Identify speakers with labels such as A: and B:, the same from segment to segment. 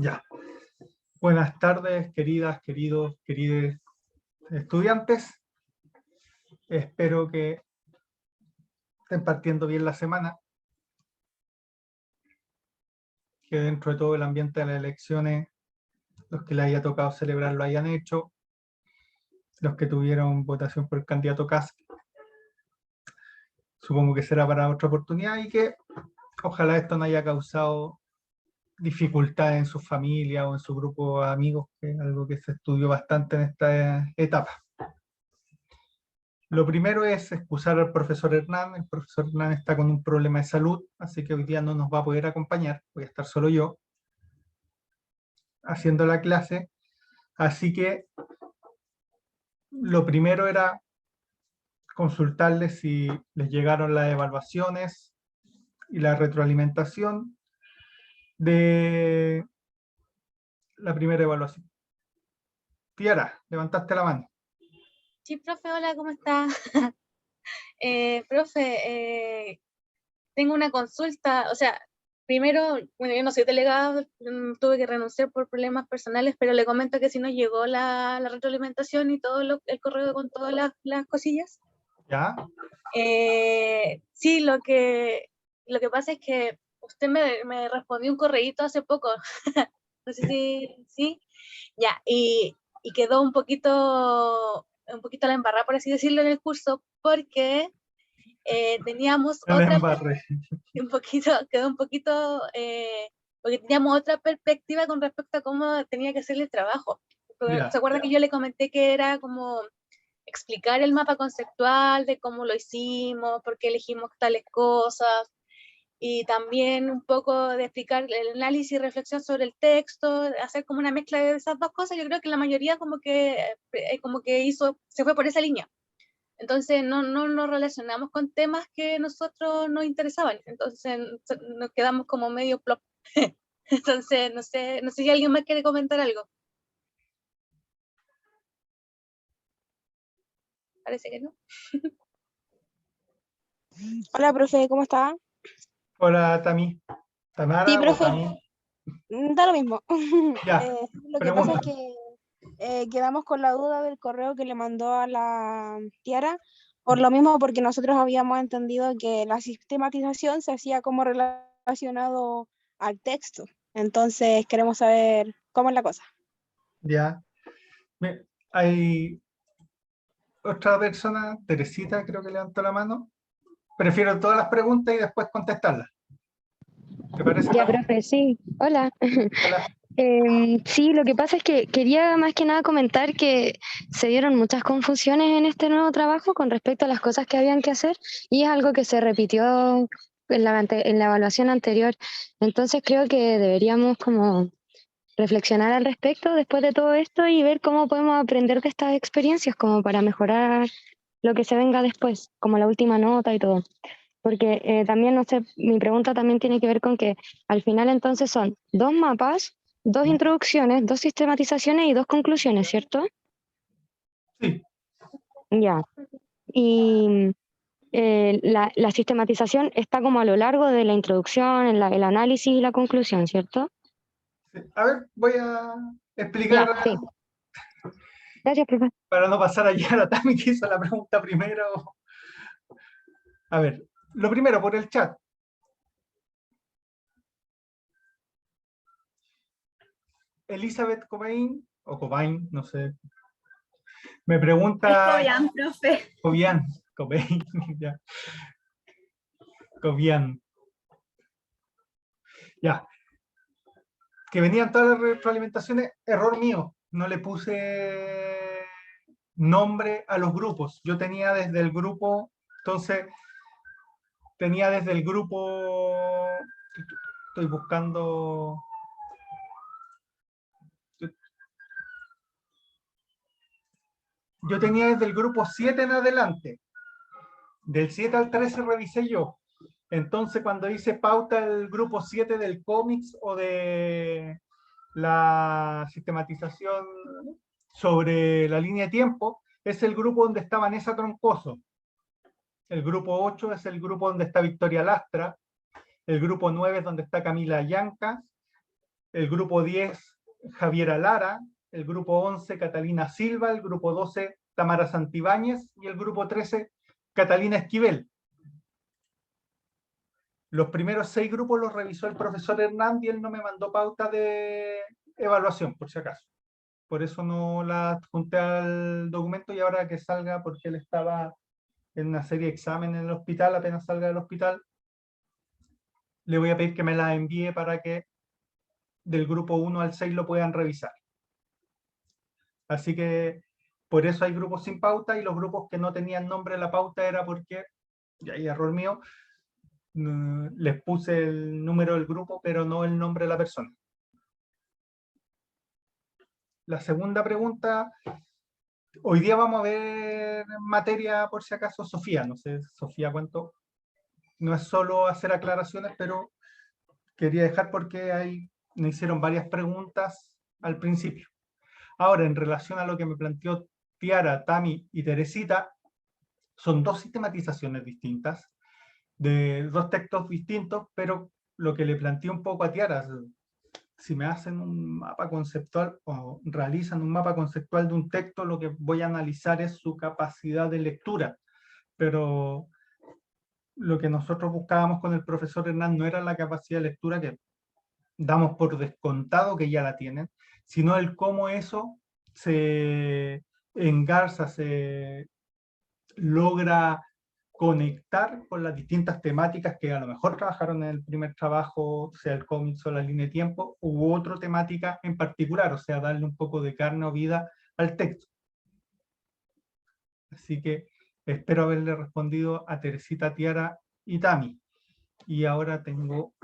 A: Ya. Buenas tardes, queridas, queridos, queridos estudiantes. Espero que estén partiendo bien la semana, que dentro de todo el ambiente de las elecciones, los que les haya tocado celebrar lo hayan hecho, los que tuvieron votación por el candidato Kast, supongo que será para otra oportunidad, y que ojalá esto no haya causado dificultades en su familia o en su grupo de amigos, que es algo que se estudió bastante en esta etapa. Lo primero es excusar al profesor Hernán. El profesor Hernán está con un problema de salud, así que hoy día no nos va a poder acompañar. Voy a estar solo yo haciendo la clase. Así que lo primero era consultarles si les llegaron las evaluaciones y la retroalimentación de la primera evaluación. Tiara, levantaste la mano.
B: Sí, profe, hola, ¿cómo está? Profe, tengo una consulta, o sea, primero, bueno, yo no soy delegada, tuve que renunciar por problemas personales, pero le comento que sí nos llegó la retroalimentación y todo el correo con todas las cosillas.
A: ¿Ya?
B: Sí, lo que pasa es que usted me respondió un correíto hace poco, no sé si, sí, ya, y quedó un poquito a la embarrada, por así decirlo, en el curso, porque teníamos otra, quedó un poquito, porque teníamos otra perspectiva con respecto a cómo tenía que ser el trabajo. ¿Se acuerda que yo le comenté que era como explicar el mapa conceptual de cómo lo hicimos, por qué elegimos tales cosas, y también un poco de explicar el análisis y reflexión sobre el texto, hacer como una mezcla de esas dos cosas? Yo creo que la mayoría como que se fue por esa línea. Entonces no nos relacionamos con temas que nosotros nos interesaban, entonces nos quedamos como medio plop. Entonces no sé si alguien más quiere comentar algo. Parece que no.
C: Hola, profe, ¿cómo está?
A: Hola, Tami. Tamara,
C: Sí, profe,
A: Tami.
C: da lo mismo.
A: Ya,
C: Lo que pasa es que quedamos con la duda del correo que le mandó a la Tiara, por lo mismo porque nosotros habíamos entendido que la sistematización se hacía como relacionado al texto. Entonces queremos saber cómo es la cosa.
A: Ya. Hay otra persona, Teresita, creo que levantó la mano. Prefiero todas las preguntas y después contestarlas. ¿Te parece?
D: Ya, profe, sí. Hola.
A: Hola.
D: Sí, lo que pasa es que quería más que nada comentar que se dieron muchas confusiones en este nuevo trabajo con respecto a las cosas que habían que hacer, y es algo que se repitió en la evaluación anterior. Entonces creo que deberíamos como reflexionar al respecto después de todo esto y ver cómo podemos aprender de estas experiencias como para mejorar lo que se venga después, como la última nota y todo. Porque también, no sé, mi pregunta también tiene que ver con que al final entonces son 2 mapas, 2 introducciones, 2 sistematizaciones y 2 conclusiones, ¿cierto?
A: Sí.
D: Ya. Y la sistematización está como a lo largo de la introducción, el análisis y la conclusión, ¿cierto?
A: Sí. A ver, voy a explicar
D: Ya, sí. Gracias, profesor.
A: para no pasar allá a la Tami que hizo la pregunta primero. A ver, lo primero por el chat. Elizabeth Cobain, o Cobain, no sé, me pregunta...
E: Es Cobian, profe.
A: Cobain, ya. Cobian. Ya. Que venían todas las retroalimentaciones, error mío. No le puse nombre a los grupos. Yo tenía desde el grupo, entonces, tenía desde el grupo, estoy buscando... Yo tenía desde el grupo 7 en adelante. Del 7 al 13 revisé yo. Entonces, cuando hice pauta el grupo 7 del cómics o de la sistematización sobre la línea de tiempo, es el grupo donde está Vanessa Troncoso. El grupo 8 es el grupo donde está Victoria Lastra. El grupo 9 es donde está Camila Llancas. el grupo 10, Javiera Lara, el grupo 11, Catalina Silva, el grupo 12, Tamara Santibáñez, y el grupo 13, Catalina Esquivel. Los primeros 6 grupos los revisó el profesor Hernández y él no me mandó pauta de evaluación, por si acaso. Por eso no la adjunté al documento, y ahora que salga, porque él estaba en una serie de exámenes en el hospital, apenas salga del hospital, le voy a pedir que me la envíe para que del grupo 1 al 6 lo puedan revisar. Así que por eso hay grupos sin pauta, y los grupos que no tenían nombre en la pauta era porque, y ahí error mío, les puse el número del grupo, pero no el nombre de la persona. La segunda pregunta, hoy día vamos a ver materia, por si acaso, Sofía. No sé, Sofía, cuánto. No es solo hacer aclaraciones, pero quería dejar porque me hicieron varias preguntas al principio. Ahora, en relación a lo que me planteó Tiara, Tami y Teresita, son 2 sistematizaciones distintas, de 2 textos distintos, pero lo que le planteé un poco a Tiara, si me hacen un mapa conceptual o realizan un mapa conceptual de un texto, lo que voy a analizar es su capacidad de lectura. Pero lo que nosotros buscábamos con el profesor Hernán no era la capacidad de lectura, que damos por descontado que ya la tienen, sino el cómo eso se engarza, se logra conectar con las distintas temáticas que a lo mejor trabajaron en el primer trabajo, sea el cómics o la línea de tiempo, u otra temática en particular, o sea, darle un poco de carne o vida al texto. Así que espero haberle respondido a Teresita, Tiara y Tami. Y ahora tengo,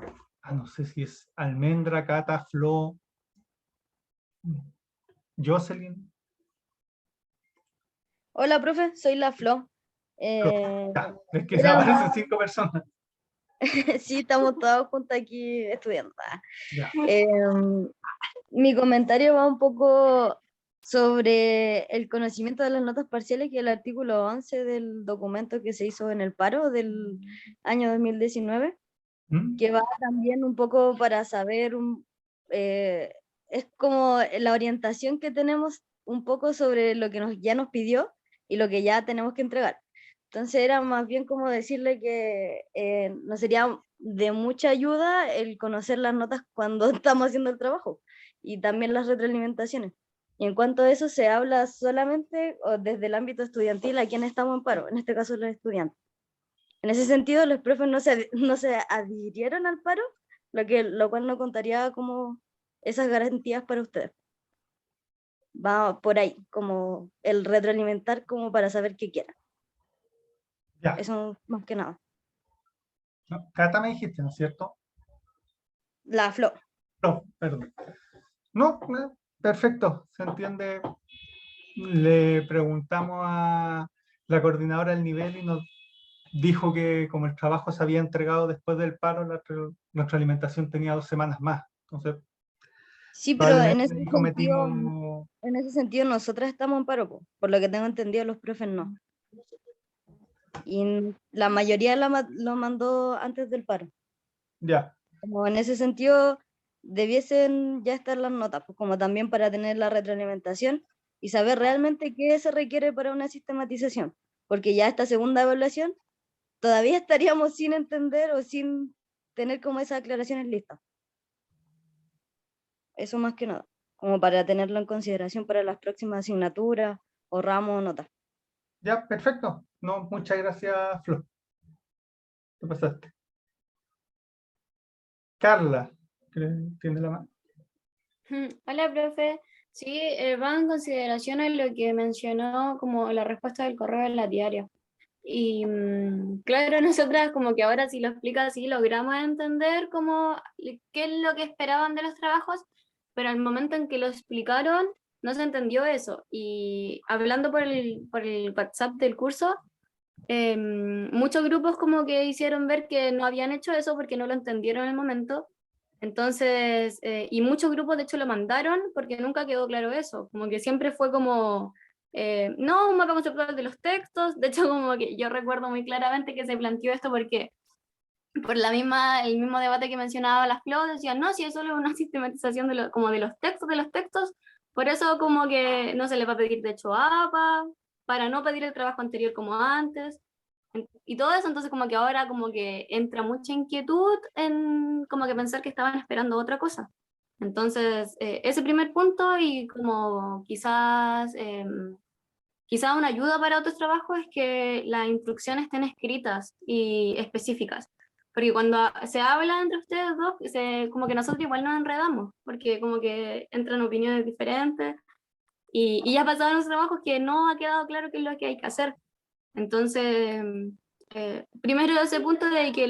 A: no sé si es Almendra, Cata, Flo, Jocelyn.
E: Hola, profe, soy la Flo.
A: Es que se aparecen 5 personas.
E: Sí, estamos todos juntos aquí estudiando.
A: Ya.
E: Mi comentario va un poco sobre el conocimiento de las notas parciales, que es el artículo 11 del documento que se hizo en el paro del año 2019, que va también un poco para saber, es como la orientación que tenemos un poco sobre lo que ya nos pidió y lo que ya tenemos que entregar. Entonces era más bien como decirle que nos sería de mucha ayuda el conocer las notas cuando estamos haciendo el trabajo, y también las retroalimentaciones. Y en cuanto a eso, se habla solamente desde el ámbito estudiantil a quien estamos en paro, en este caso los estudiantes. En ese sentido, los profes no se adhirieron al paro, lo cual no contaría como esas garantías para ustedes. Va por ahí, como el retroalimentar, como para saber qué quieren.
A: Ya.
E: Eso más que nada.
A: No, Cata me dijiste, ¿no es cierto?
E: La Flo.
A: No, perdón. No, perfecto, se entiende. Le preguntamos a la coordinadora del nivel y nos dijo que como el trabajo se había entregado después del paro, nuestra alimentación tenía 2 semanas más. Entonces,
E: Sí, pero en
A: cometimos...
E: ese sentido nosotras estamos en paro, por lo que tengo entendido, los profes no. Y la mayoría lo mandó antes del paro.
A: Ya.
E: Como en ese sentido debiesen ya estar las notas, pues como también para tener la retroalimentación y saber realmente qué se requiere para una sistematización, porque ya esta segunda evaluación todavía estaríamos sin entender o sin tener como esas aclaraciones listas. Eso más que nada, como para tenerlo en consideración para las próximas asignaturas o ramos o notas.
A: Ya, perfecto. No, muchas gracias, Flor. ¿Qué pasaste? Carla, ¿tiene la mano?
F: Hola, profe. Sí, va en consideración a lo que mencionó como la respuesta del correo en la diaria. Y claro, nosotras como que ahora si lo explica así logramos entender como qué es lo que esperaban de los trabajos, pero al momento en que lo explicaron no se entendió eso. Y hablando por el WhatsApp del curso, muchos grupos como que hicieron ver que no habían hecho eso porque no lo entendieron en el momento. Entonces, y muchos grupos de hecho lo mandaron porque nunca quedó claro eso, como que siempre fue como, no, un mapa conceptual de los textos. De hecho como que yo recuerdo muy claramente que se planteó esto porque el mismo debate que mencionaba las Claude, decían, no, si es solo una sistematización como de los textos, por eso como que no se les va a pedir de hecho APA, para no pedir el trabajo anterior como antes, y todo eso, entonces como que ahora como que entra mucha inquietud en como que pensar que estaban esperando otra cosa. Entonces, ese primer punto y como quizás una ayuda para otros trabajos es que las instrucciones estén escritas y específicas. Porque cuando se habla entre ustedes dos, como que nosotros igual nos enredamos, porque como que entran opiniones diferentes y ya pasaron los trabajos que no ha quedado claro qué es lo que hay que hacer. Entonces, primero ese punto de que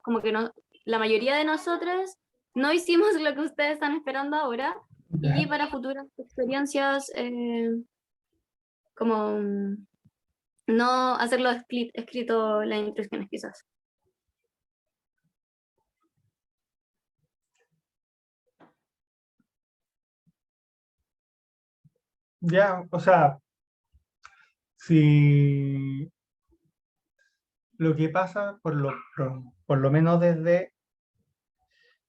F: como que no, la mayoría de nosotros no hicimos lo que ustedes están esperando ahora y para futuras experiencias como no hacerlo escrito las instrucciones quizás.
A: Ya, o sea, si lo que pasa, por lo menos desde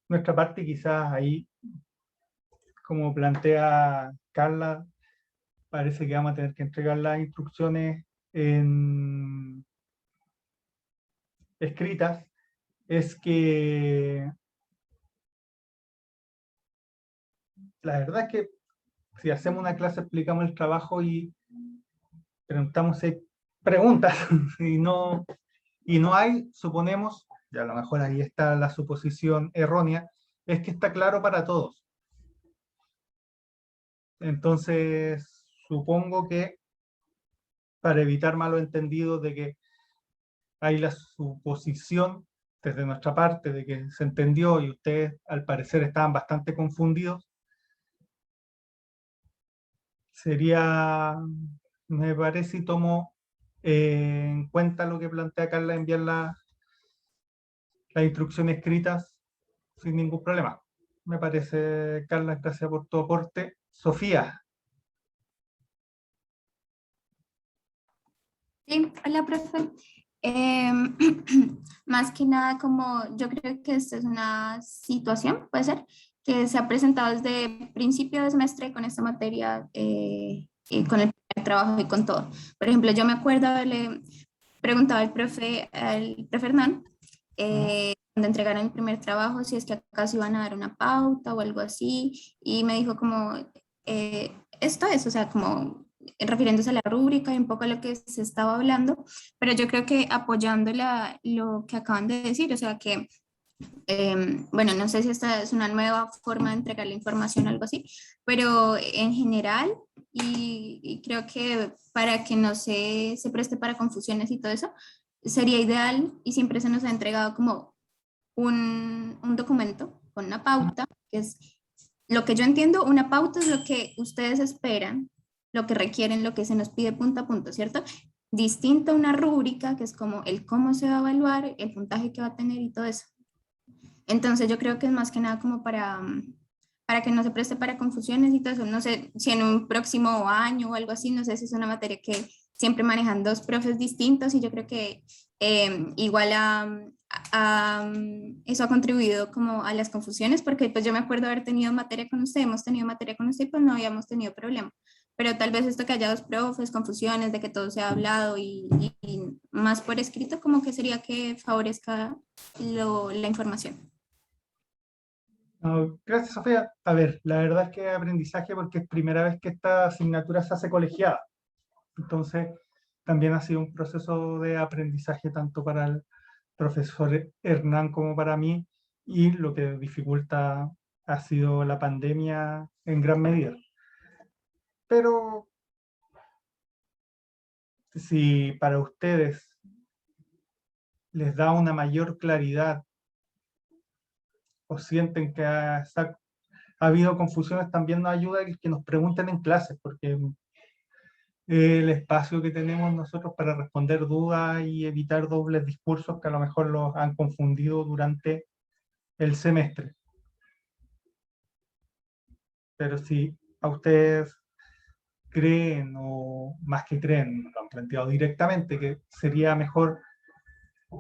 A: nuestra parte, quizás ahí, como plantea Carla, parece que vamos a tener que entregar las instrucciones escritas, es que la verdad es que si hacemos una clase, explicamos el trabajo y preguntamos si hay preguntas y no hay, suponemos, y a lo mejor ahí está la suposición errónea, es que está claro para todos. Entonces, supongo que para evitar malos entendidos de que hay la suposición desde nuestra parte de que se entendió y ustedes al parecer estaban bastante confundidos, sería, me parece, y tomo en cuenta lo que plantea Carla, enviar las instrucciones escritas sin ningún problema. Me parece, Carla, gracias por tu aporte. Sofía.
G: Sí, hola, profe. Más que nada, como yo creo que esta es una situación, puede ser, que se ha presentado desde principio de semestre con esta materia, con el trabajo y con todo. Por ejemplo, yo me acuerdo haberle preguntado al profe Hernán, cuando entregaron el primer trabajo, si es que acaso iban a dar una pauta o algo así, y me dijo como, esto es, o sea, como refiriéndose a la rúbrica y un poco a lo que se estaba hablando, pero yo creo que apoyando lo que acaban de decir, o sea que, bueno, no sé si esta es una nueva forma de entregar la información o algo así, pero en general, y creo que para que no se preste para confusiones y todo eso, sería ideal y siempre se nos ha entregado como un documento con una pauta, que es lo que yo entiendo, una pauta es lo que ustedes esperan, lo que requieren, lo que se nos pide punto a punto, ¿cierto? Distinto a una rúbrica, que es como el cómo se va a evaluar, el puntaje que va a tener y todo eso. Entonces yo creo que es más que nada como para que no se preste para confusiones y todo eso. No sé si en un próximo año o algo así, no sé si es una materia que siempre manejan dos profes distintos y yo creo que igual eso ha contribuido como a las confusiones, porque pues yo me acuerdo haber tenido materia con usted, hemos tenido materia con usted y pues no habíamos tenido problema. Pero tal vez esto que haya dos profes, confusiones, de que todo se ha hablado y más por escrito, como que sería que favorezca la información.
A: No, gracias, Sofía. A ver, la verdad es que es aprendizaje porque es primera vez que esta asignatura se hace colegiada. Entonces, también ha sido un proceso de aprendizaje tanto para el profesor Hernán como para mí, y lo que dificulta ha sido la pandemia en gran medida. Pero si para ustedes les da una mayor claridad o sienten que ha habido confusiones, también nos ayuda el que nos pregunten en clases, porque el espacio que tenemos nosotros para responder dudas y evitar dobles discursos que a lo mejor los han confundido durante el semestre. Pero si a ustedes creen, o más que creen, lo han planteado directamente, que sería mejor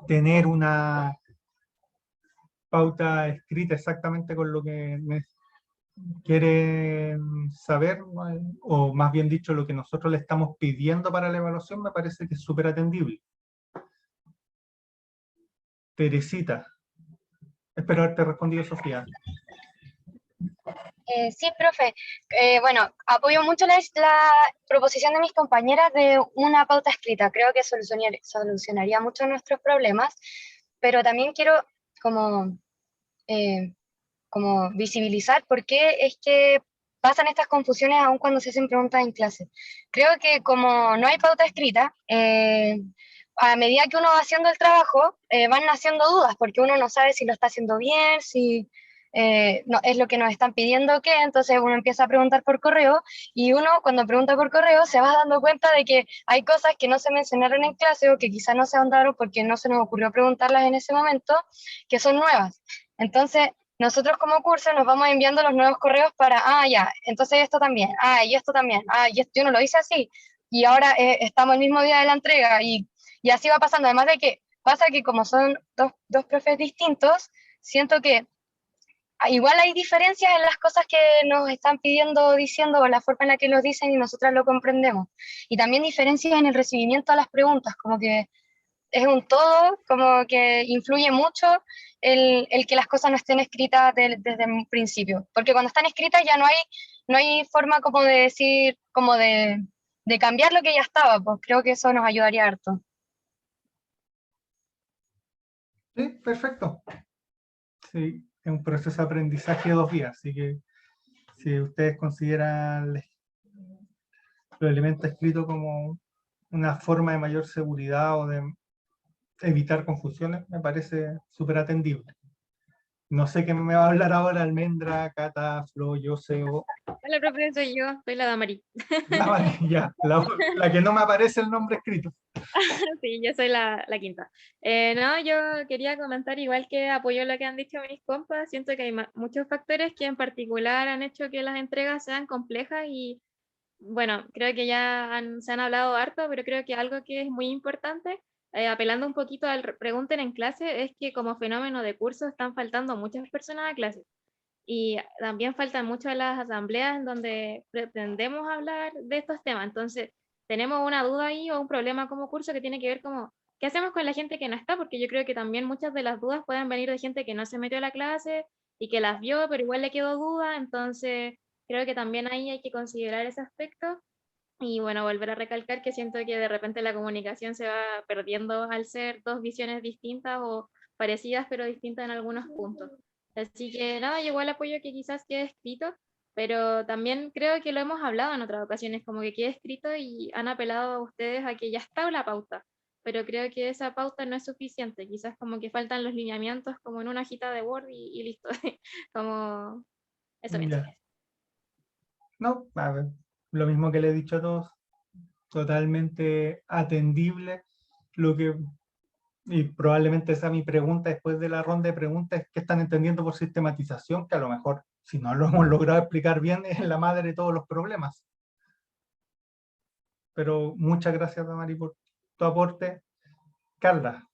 A: tener pauta escrita exactamente con lo que quieren saber, o más bien dicho, lo que nosotros le estamos pidiendo para la evaluación, me parece que es súper atendible. Teresita, espero haberte respondido, Sofía.
D: Sí, profe. Bueno, apoyo mucho la proposición de mis compañeras de una pauta escrita. Creo que solucionaría mucho nuestros problemas, pero también quiero como, eh, como visibilizar por qué es que pasan estas confusiones aún cuando se hacen preguntas en clase. Creo que como no hay pauta escrita, a medida que uno va haciendo el trabajo, van naciendo dudas, porque uno no sabe si lo está haciendo bien, si no, es lo que nos están pidiendo o qué, entonces uno empieza a preguntar por correo, y uno cuando pregunta por correo se va dando cuenta de que hay cosas que no se mencionaron en clase o que quizás no se ahondaron porque no se nos ocurrió preguntarlas en ese momento, que son nuevas. Entonces, nosotros como curso nos vamos enviando los nuevos correos para, ya, entonces esto también, y esto también, y esto, yo no lo hice así, y ahora estamos el mismo día de la entrega, y así va pasando. Además de que pasa que como son dos profes distintos, siento que igual hay diferencias en las cosas que nos están pidiendo o diciendo, o la forma en la que los dicen y nosotras lo comprendemos. Y también diferencias en el recibimiento a las preguntas, como que es un todo, como que influye mucho el que las cosas no estén escritas desde un principio. Porque cuando están escritas ya no hay forma como de decir, como de cambiar lo que ya estaba, pues creo que eso nos ayudaría harto.
A: Sí, perfecto. Sí, es un proceso de aprendizaje de 2 vías, así que si ustedes consideran los elementos escritos como una forma de mayor seguridad o de evitar confusiones, me parece súper atendible. No sé qué me va a hablar ahora Almendra, Cata, Flo, Jose o...
H: Hola, profe, soy yo, soy la Damari.
A: Ya, la que no me aparece el nombre escrito.
H: Sí, yo soy la quinta. No, yo quería comentar, igual que apoyo lo que han dicho mis compas, siento que hay muchos factores que en particular han hecho que las entregas sean complejas y, bueno, creo que ya se han hablado harto, pero creo que algo que es muy importante, apelando un poquito al pregunten en clase, es que como fenómeno de curso están faltando muchas personas a clase. Y también faltan muchas las asambleas en donde pretendemos hablar de estos temas. Entonces, tenemos una duda ahí o un problema como curso que tiene que ver como, ¿qué hacemos con la gente que no está? Porque yo creo que también muchas de las dudas pueden venir de gente que no se metió a la clase y que las vio, pero igual le quedó duda. Entonces, creo que también ahí hay que considerar ese aspecto. Y bueno, volver a recalcar que siento que de repente la comunicación se va perdiendo al ser dos visiones distintas o parecidas pero distintas en algunos puntos. Así que nada, yo igual apoyo que quizás quede escrito, pero también creo que lo hemos hablado en otras ocasiones, como que quede escrito y han apelado a ustedes a que ya está la pauta, pero creo que esa pauta no es suficiente, quizás como que faltan los lineamientos como en una hojita de Word y listo, como eso pienso.
A: Ya. No, a ver, lo mismo que le he dicho a todos, totalmente atendible. Lo que, y probablemente esa mi pregunta después de la ronda de preguntas, es qué están entendiendo por sistematización, que a lo mejor, si no lo hemos logrado explicar bien, es la madre de todos los problemas. Pero muchas gracias, Damari, por tu aporte. Carla.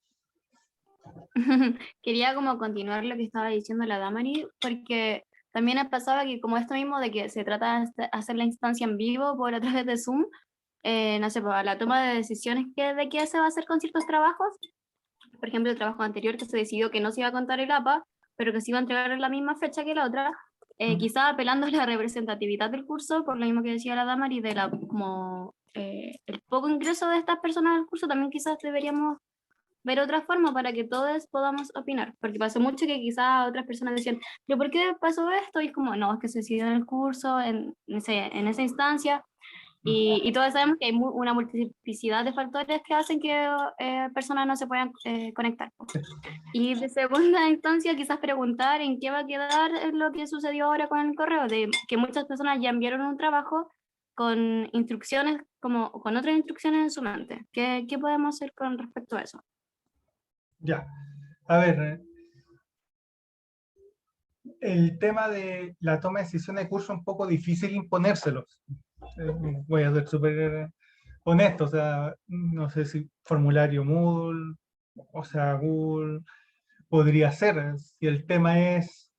F: Quería como continuar lo que estaba diciendo la Damari, porque también ha pasado que como esto mismo de que se trata de hacer la instancia en vivo por a través de Zoom, no sé, para la toma de decisiones de qué se va a hacer con ciertos trabajos, por ejemplo, el trabajo anterior que se decidió que no se iba a contar el APA, pero que se iba a entregar en la misma fecha que la otra, quizá apelando a la representatividad del curso, por lo mismo que decía la Damari, de la, como, el poco ingreso de estas personas al curso, también quizás deberíamos ver otra forma para que todos podamos opinar, porque pasó mucho que quizás otras personas decían, ¿pero por qué pasó esto? Y es como, no, es que se decidió en el curso, en esa instancia, y todos sabemos que hay una multiplicidad de factores que hacen que personas no se puedan conectar. Y de segunda instancia, quizás preguntar en qué va a quedar lo que sucedió ahora con el correo, de que muchas personas ya enviaron un trabajo con instrucciones, como con otras instrucciones en su mente. ¿Qué podemos hacer con respecto a eso?
A: Ya, a ver, el tema de la toma de decisiones de curso es un poco difícil imponérselos. Voy a ser súper honesto, o sea, no sé si formulario Moodle, o sea, Google, podría ser. Si el tema es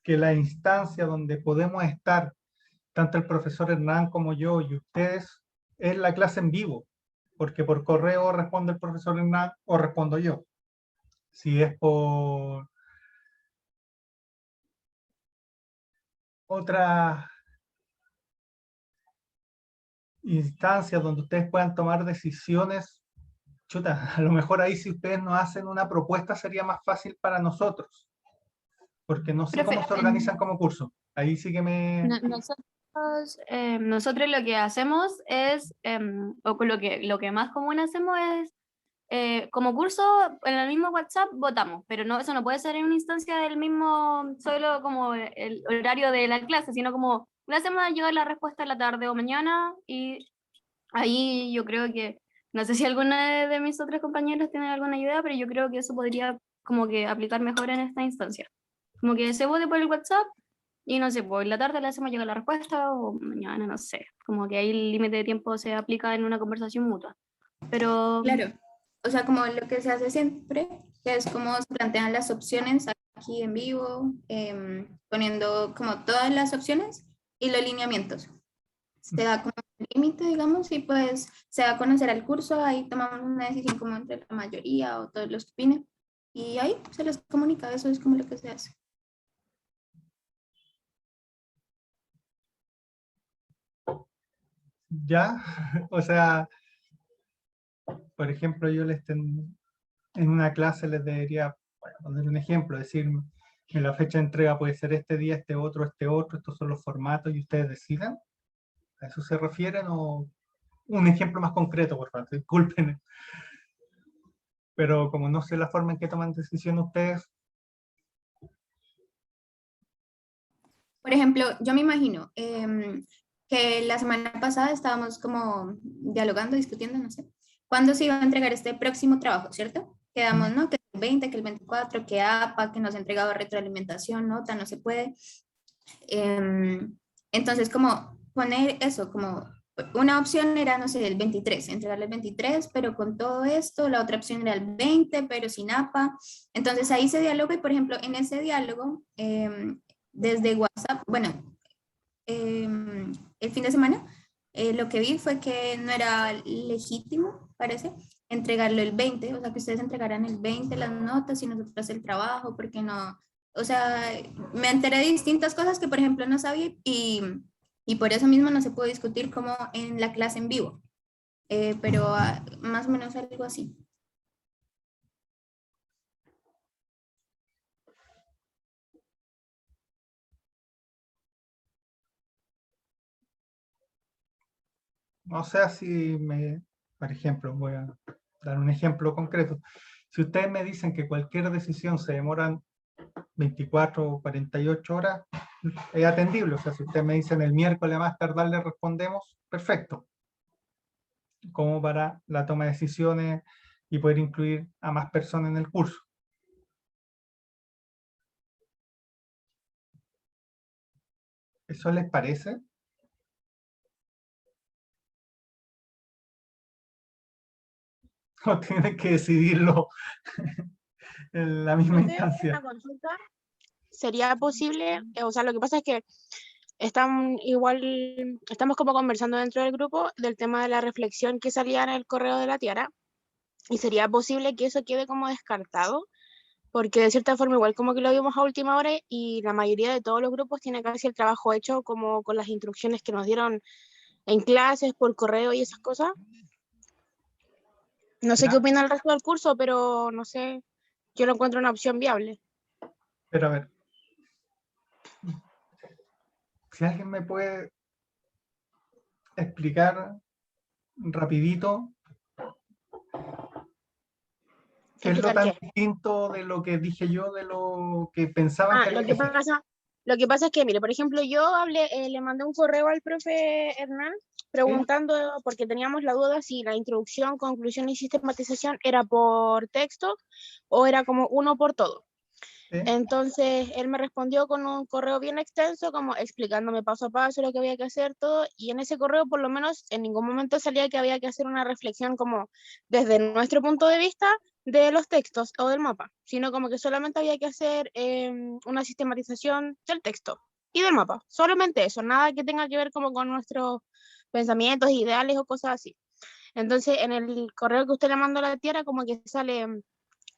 A: que la instancia donde podemos estar, tanto el profesor Hernán como yo y ustedes, es la clase en vivo, porque por correo responde el profesor Hernán o respondo yo. Si es por otra instancias donde ustedes puedan tomar decisiones, chuta, a lo mejor ahí si ustedes nos hacen una propuesta sería más fácil para nosotros, porque no sé
F: Profe,
A: cómo se organizan como curso. Ahí sí que me...
F: nosotros lo que hacemos es, o con lo que más común hacemos es, como curso, en el mismo WhatsApp votamos, pero no, eso no puede ser en una instancia del mismo, solo como el horario de la clase, sino como le hacemos llegar la respuesta en la tarde o mañana, y ahí yo creo que, no sé si alguna de mis otros compañeros tiene alguna idea, pero yo creo que eso podría como que aplicar mejor en esta instancia. Como que se vote por el WhatsApp y no sé, pues en la tarde le hacemos llegar la respuesta o mañana, no sé. Como que ahí el límite de tiempo se aplica en una conversación mutua. Pero
G: Claro, o sea, como lo que se hace siempre, que es como se plantean las opciones aquí en vivo, poniendo como todas las opciones y los lineamientos. Se da como un límite, digamos, y pues se da a conocer al curso, ahí tomamos una decisión como entre la mayoría o todos los que opinen, y ahí se les comunica, eso es como lo que se hace.
A: Ya, o sea, por ejemplo, en una clase les debería, bueno, poner un ejemplo, decir que la fecha de entrega puede ser este día, este otro, estos son los formatos y ustedes decidan. ¿A eso se refieren o un ejemplo más concreto, por favor? Disculpen, pero como no sé la forma en que toman decisión ustedes,
G: Por ejemplo, yo me imagino que la semana pasada estábamos como dialogando, discutiendo, no sé, cuándo se iba a entregar este próximo trabajo, ¿cierto? Quedamos, ¿no? Que el 20, que el 24, que APA, que nos ha entregado retroalimentación, nota, no se puede. Entonces, como poner eso, como una opción era, no sé, el 23, entregarle el 23, pero con todo esto, la otra opción era el 20, pero sin APA. Entonces ahí se dialoga y, por ejemplo, en ese diálogo, desde WhatsApp, bueno, el fin de semana, lo que vi fue que no era legítimo, parece, entregarlo el 20, o sea, que ustedes entregaran el 20 las notas y nosotros el trabajo, porque no, o sea, me enteré de distintas cosas que, por ejemplo, no sabía y por eso mismo no se puede discutir como en la clase en vivo, pero más o menos algo así.
A: no sé si por ejemplo, voy a dar un ejemplo concreto. Si ustedes me dicen que cualquier decisión se demoran 24 o 48 horas, es atendible. O sea, si ustedes me dicen el miércoles a más tardar le respondemos, perfecto. Como para la toma de decisiones y poder incluir a más personas en el curso. ¿Eso les parece? ¿O tienen que decidirlo en la misma
C: Profe,
A: instancia?
C: una consulta. ¿Sería posible? O sea, lo que pasa es que estamos como conversando dentro del grupo del tema de la reflexión que salía en el correo de la Tiara, y sería posible que eso quede como descartado, porque de cierta forma igual como que lo vimos a última hora y la mayoría de todos los grupos tiene casi el trabajo hecho como con las instrucciones que nos dieron en clases, por correo y esas cosas. No sé
A: Ya.
C: qué opina el resto del curso, pero no sé, yo lo encuentro una opción viable.
A: Pero a ver, si alguien me puede explicar rapidito qué es lo
C: ¿Explicar
A: tan
C: qué?
A: distinto de lo que dije yo, de lo que pensaban que
C: Lo
A: había que
C: que
A: hacer.
C: pasa es que, mire, por ejemplo, yo le mandé un correo al profe Hernán preguntando, porque teníamos la duda si la introducción, conclusión y sistematización era por texto o era como uno por todo.
A: ¿Sí?
C: Entonces, él me respondió con un correo bien extenso, como explicándome paso a paso lo que había que hacer, todo, y en ese correo por lo menos en ningún momento salía que había que hacer una reflexión como desde nuestro punto de vista de los textos o del mapa, sino como que solamente había que hacer una sistematización del texto y del mapa, solamente eso, nada que tenga que ver como con nuestros pensamientos, ideales o cosas así. Entonces, en el correo que usted le mandó a la tierra, como que sale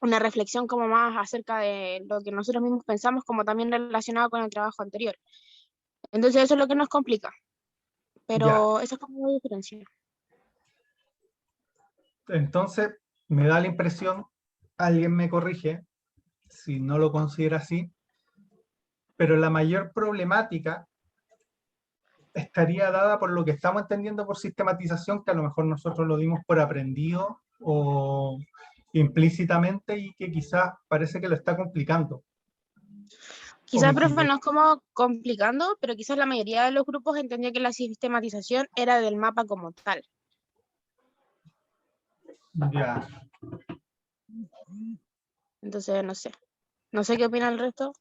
C: una reflexión como más acerca de lo que nosotros mismos pensamos, como también relacionado con el trabajo anterior. Entonces eso es lo que nos complica,
A: Ya.
C: pero eso es como la diferencia.
A: Entonces, me da la impresión, alguien me corrige, si no lo considera así, pero la mayor problemática estaría dada por lo que estamos entendiendo por sistematización, que a lo mejor nosotros lo dimos por aprendido o implícitamente y que quizás parece que lo está complicando. ¿O me
C: Quizás, profe,
A: equivoco?
C: no es como complicando, pero quizás la mayoría de los grupos entendía que la sistematización era del mapa como tal.
A: Ya.
C: Entonces, no sé. No sé qué opina el resto.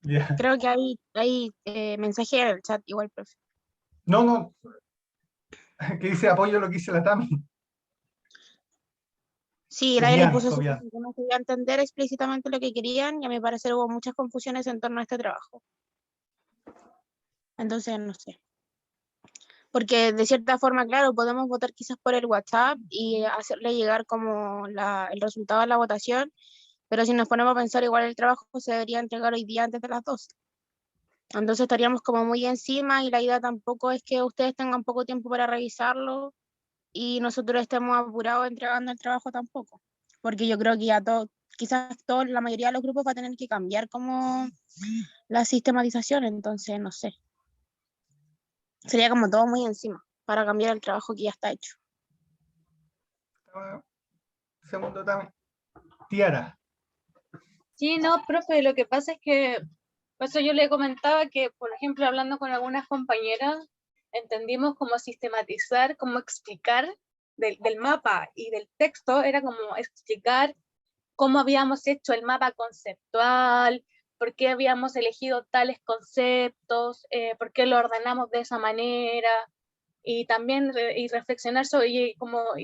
A: Ya.
C: Creo que hay mensaje en el chat igual, profe.
A: No, no, que dice apoyo lo que dice la Tami.
C: Sí, nadie les
A: Copian,
C: puso su
A: copian.
C: no se iba a entender explícitamente lo que querían y a mi parecer hubo muchas confusiones en torno a este trabajo. Entonces, no sé. Porque de cierta forma, claro, podemos votar quizás por el WhatsApp y hacerle llegar como el resultado de la votación, pero si nos ponemos a pensar, igual el trabajo se debería entregar hoy día antes de las 12. Entonces estaríamos como muy encima y la idea tampoco es que ustedes tengan poco tiempo para revisarlo y nosotros estemos apurados entregando el trabajo tampoco. Porque yo creo que ya quizás la mayoría de los grupos va a tener que cambiar como la sistematización, entonces no sé. Sería como todo muy encima para cambiar el trabajo que ya está hecho.
A: Segundo Tami. Tiara.
B: Sí, no, profe, lo que pasa es que, por eso yo le comentaba que, por ejemplo, hablando con algunas compañeras, entendimos cómo sistematizar, cómo explicar del mapa y del texto, era como explicar cómo habíamos hecho el mapa conceptual, por qué habíamos elegido tales conceptos, por qué lo ordenamos de esa manera, y también y reflexionar sobre, y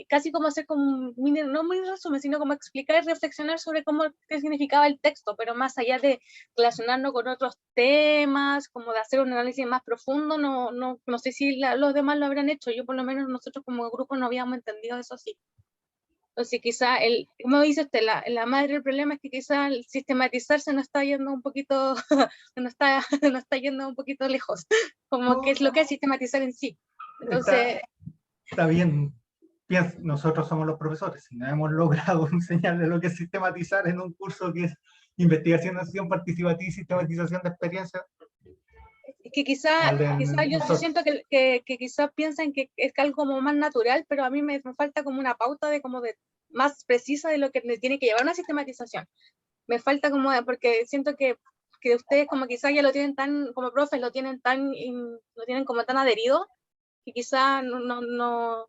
B: casi como hacer como un mini, no muy resumen, sino como explicar y reflexionar sobre qué significaba el texto, pero más allá de relacionarnos con otros temas, como de hacer un análisis más profundo, no sé si los demás lo habrán hecho, yo por lo menos nosotros como grupo no habíamos entendido eso así. Entonces quizá, como dice usted, la madre del problema es que quizá el sistematizarse nos está yendo un poquito, nos está yendo un poquito lejos, como que es lo que es sistematizar en sí. Entonces,
A: Está bien. Nosotros somos los profesores. Si no hemos logrado enseñarle lo que es sistematizar en un curso que es investigación, acción participativa y sistematización de experiencias,
B: es que quizá yo siento que quizás piensan que es algo como más natural, pero a mí me falta como una pauta de más precisa de lo que le tiene que llevar una sistematización. Me falta porque siento que ustedes como quizás ya lo tienen como profes, lo tienen como tan adherido, que quizás no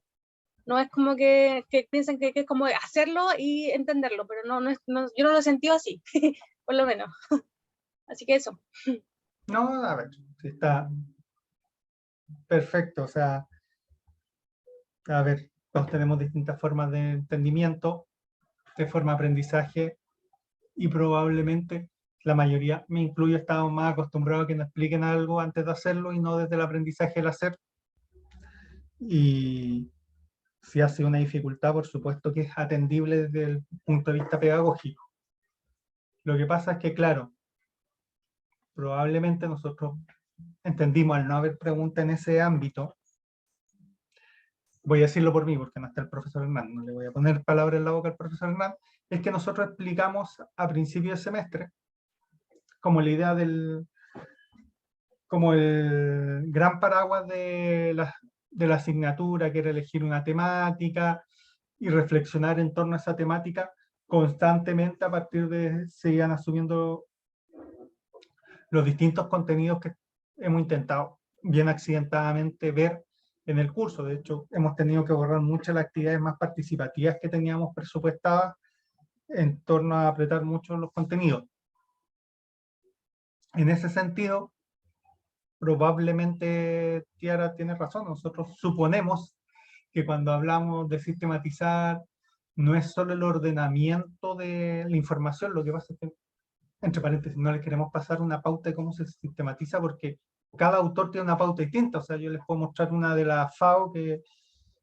B: es como que piensen que es como hacerlo y entenderlo, pero yo no lo he sentido así, por lo menos. Así que eso.
A: no, a ver, está perfecto. O sea, a ver, todos tenemos distintas formas de entendimiento, de forma de aprendizaje, y probablemente la mayoría, me incluyo, estamos más acostumbrados a que nos expliquen algo antes de hacerlo y no desde el aprendizaje del hacer. Y si hace una dificultad, por supuesto que es atendible desde el punto de vista pedagógico. Lo que pasa es que, claro, probablemente nosotros entendimos al no haber pregunta en ese ámbito, voy a decirlo por mí porque no está el profesor Hernán, no le voy a poner palabras en la boca al profesor Hernán, es que nosotros explicamos a principio de semestre como la idea como el gran paraguas de la asignatura, que era elegir una temática y reflexionar en torno a esa temática constantemente a partir de se iban asumiendo los distintos contenidos que hemos intentado bien accidentadamente ver en el curso. De hecho, hemos tenido que borrar muchas las actividades más participativas que teníamos presupuestadas en torno a apretar mucho los contenidos. En ese sentido, probablemente Tiara tiene razón. Nosotros suponemos que cuando hablamos de sistematizar, no es solo el ordenamiento de la información, lo que pasa es que, entre paréntesis, no les queremos pasar una pauta de cómo se sistematiza, porque cada autor tiene una pauta distinta. O sea, yo les puedo mostrar una de la FAO, que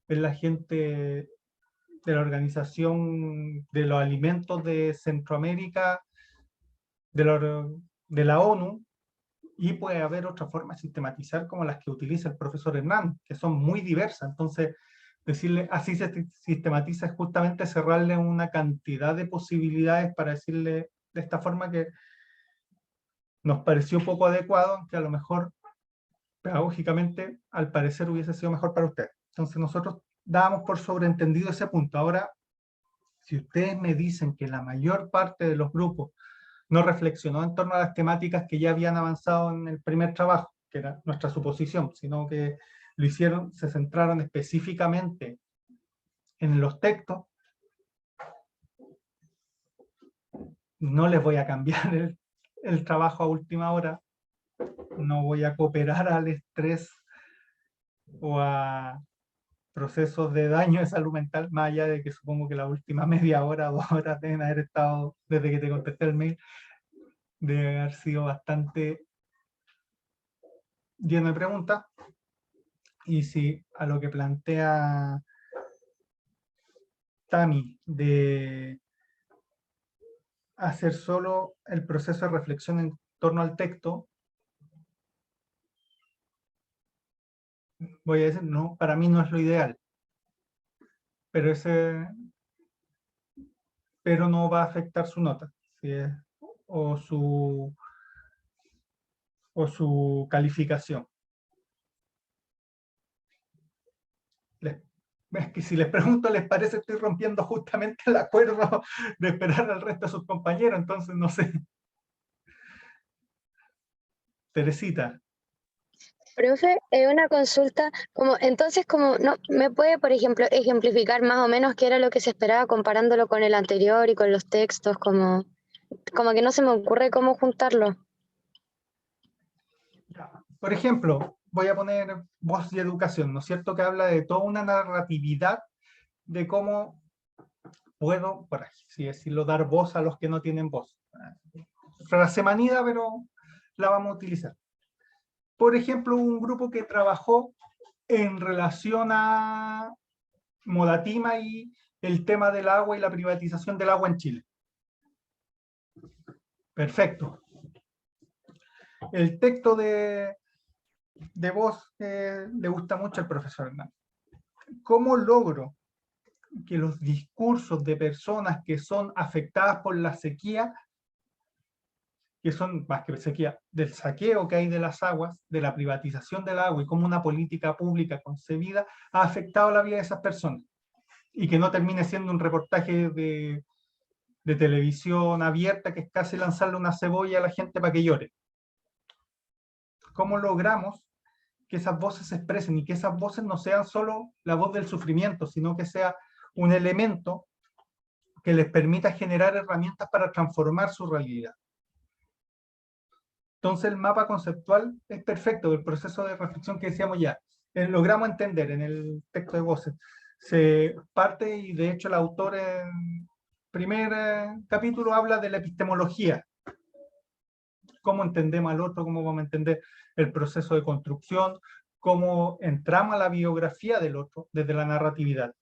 A: es la gente de la Organización de los Alimentos de Centroamérica, de la ONU, y puede haber otra forma de sistematizar como las que utiliza el profesor Hernán, que son muy diversas. Entonces, decirle así se sistematiza es justamente cerrarle una cantidad de posibilidades para decirle de esta forma que nos pareció poco adecuado, que a lo mejor pedagógicamente al parecer hubiese sido mejor para usted. Entonces nosotros dábamos por sobreentendido ese punto. Ahora, si ustedes me dicen que la mayor parte de los grupos no reflexionó en torno a las temáticas que ya habían avanzado en el primer trabajo, que era nuestra suposición, sino que lo hicieron, se centraron específicamente en los textos, no les voy a cambiar el trabajo a última hora, no voy a cooperar al estrés o a procesos de daño de salud mental, más allá de que supongo que la última media hora, 2 horas deben haber estado, desde que te contesté el mail, debe haber sido bastante lleno de preguntas. Y si a lo que plantea Tami de hacer solo el proceso de reflexión en torno al texto, voy a decir, no, para mí no es lo ideal, pero no va a afectar su nota, ¿sí? o su calificación. Es que si les pregunto, ¿les parece? Estoy rompiendo justamente el acuerdo de esperar al resto de sus compañeros, entonces no sé. Teresita.
D: Profe, una consulta, entonces, no, ¿me puede, por ejemplo, ejemplificar más o menos qué era lo que se esperaba comparándolo con el anterior y con los textos? Como que no se me ocurre cómo juntarlo.
A: Por ejemplo, voy a poner Voz y Educación, ¿no es cierto? Que habla de toda una narratividad de cómo puedo, por así decirlo, dar voz a los que no tienen voz. Frase manida, pero la vamos a utilizar. Por ejemplo, un grupo que trabajó en relación a Modatima y el tema del agua y la privatización del agua en Chile. Perfecto. El texto de voz le gusta mucho al profesor Hernán. ¿Cómo logro que los discursos de personas que son afectadas por la sequía, que son más que sequía, del saqueo que hay de las aguas, de la privatización del agua y cómo una política pública concebida ha afectado la vida de esas personas? Y que no termine siendo un reportaje de televisión abierta que es casi lanzarle una cebolla a la gente para que llore. ¿Cómo logramos que esas voces se expresen y que esas voces no sean solo la voz del sufrimiento, sino que sea un elemento que les permita generar herramientas para transformar su realidad? Entonces el mapa conceptual es perfecto, el proceso de reflexión que decíamos ya. Logramos entender en el texto de voces. Se parte, y de hecho el autor en primer capítulo habla de la epistemología. Cómo entendemos al otro, cómo vamos a entender el proceso de construcción, cómo entramos a la biografía del otro desde la narratividad.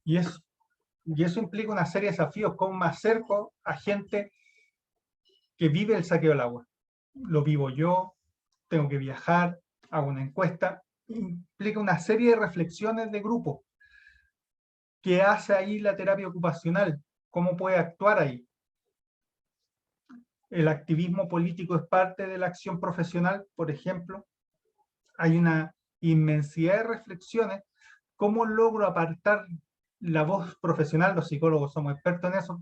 A: Y eso implica una serie de desafíos. ¿Cómo me acerco a gente que vive el saqueo del agua? Lo vivo yo, tengo que viajar, hago una encuesta. Implica una serie de reflexiones de grupo. ¿Qué hace ahí la terapia ocupacional? ¿Cómo puede actuar ahí? El activismo político es parte de la acción profesional, por ejemplo. Hay una inmensidad de reflexiones. ¿Cómo logro apartar la voz profesional? Los psicólogos somos expertos en eso,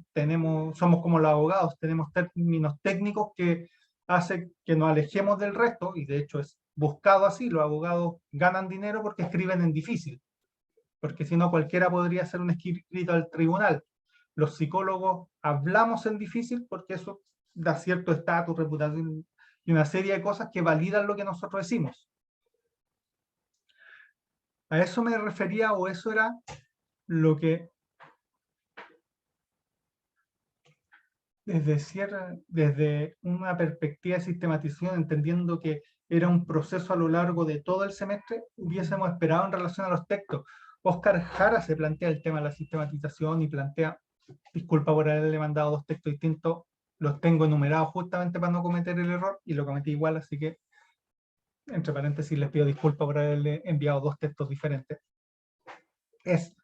A: somos como los abogados, tenemos términos técnicos que hacen que nos alejemos del resto, y de hecho es buscado así. Los abogados ganan dinero porque escriben en difícil, porque si no cualquiera podría hacer un escrito al tribunal. Los psicólogos hablamos en difícil porque eso da cierto estatus, reputación y una serie de cosas que validan lo que nosotros decimos. A eso me refería, o eso era lo que desde una perspectiva de sistematización, entendiendo que era un proceso a lo largo de todo el semestre, hubiésemos esperado en relación a los textos. Óscar Jara se plantea el tema de la sistematización y plantea, disculpa por haberle mandado 2 textos distintos, los tengo enumerados justamente para no cometer el error, y lo cometí igual, así que, entre paréntesis, les pido disculpas por haberle enviado 2 textos diferentes. Es,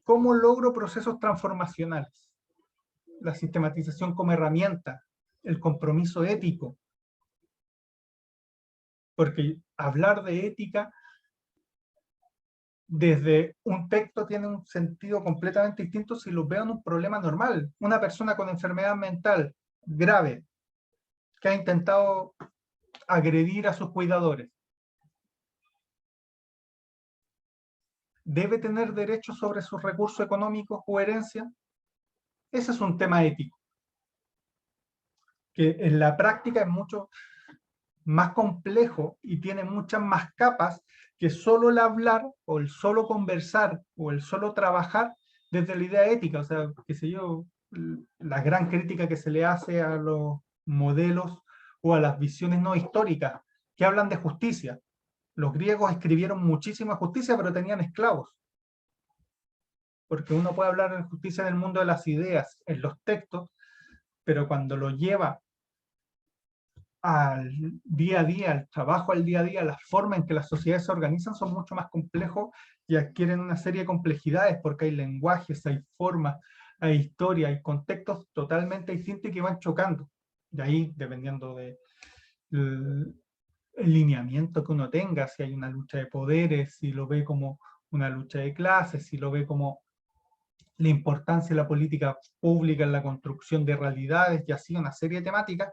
A: ¿cómo logro procesos transformacionales? La sistematización como herramienta, el compromiso ético. Porque hablar de ética desde un texto tiene un sentido completamente distinto si lo veo en un problema normal. Una persona con enfermedad mental grave que ha intentado agredir a sus cuidadores. ¿Debe tener derecho sobre sus recursos económicos o herencia? Ese es un tema ético, que en la práctica es mucho más complejo y tiene muchas más capas que solo el hablar o el solo conversar o el solo trabajar desde la idea ética. O sea, qué sé yo, la gran crítica que se le hace a los modelos o a las visiones no históricas que hablan de justicia. Los griegos escribieron muchísima justicia, pero tenían esclavos. Porque uno puede hablar de justicia en el mundo de las ideas, en los textos, pero cuando lo lleva al día a día, al trabajo al día a día, las formas en que las sociedades se organizan son mucho más complejos y adquieren una serie de complejidades porque hay lenguajes, hay formas, hay historia, hay contextos totalmente distintos que van chocando. De ahí, dependiendo del lineamiento que uno tenga, si hay una lucha de poderes, si lo ve como una lucha de clases, si lo ve como la importancia de la política pública en la construcción de realidades y así una serie de temáticas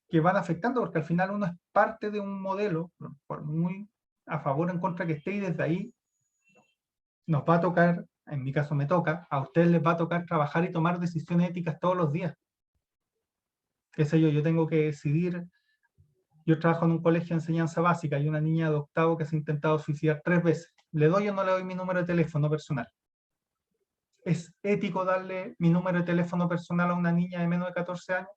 A: que van afectando, porque al final uno es parte de un modelo, por muy a favor o en contra que esté, y desde ahí nos va a tocar, en mi caso me toca, a ustedes les va a tocar trabajar y tomar decisiones éticas todos los días. Qué sé yo tengo que decidir, yo trabajo en un colegio de enseñanza básica, hay una niña de 8º que se ha intentado suicidar 3 veces, ¿le doy o no le doy mi número de teléfono personal? ¿Es ético darle mi número de teléfono personal a una niña de menos de 14 años?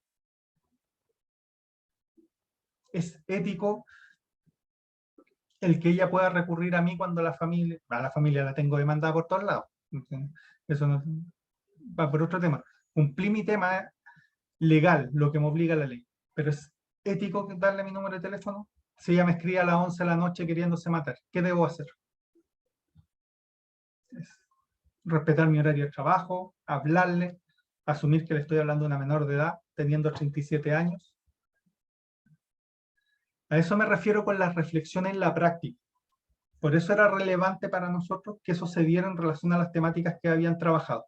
A: ¿Es ético el que ella pueda recurrir a mí cuando a la familia la tengo demandada por todos lados? Eso no, va por otro tema. Cumplí mi tema legal, lo que me obliga la ley, pero ¿es ético darle mi número de teléfono? Si ella me escribe a las 11 de la noche queriéndose matar, ¿qué debo hacer? Es respetar mi horario de trabajo, hablarle, asumir que le estoy hablando a una menor de edad, teniendo 37 años. A eso me refiero con las reflexiones en la práctica. Por eso era relevante para nosotros que eso se diera en relación a las temáticas que habían trabajado.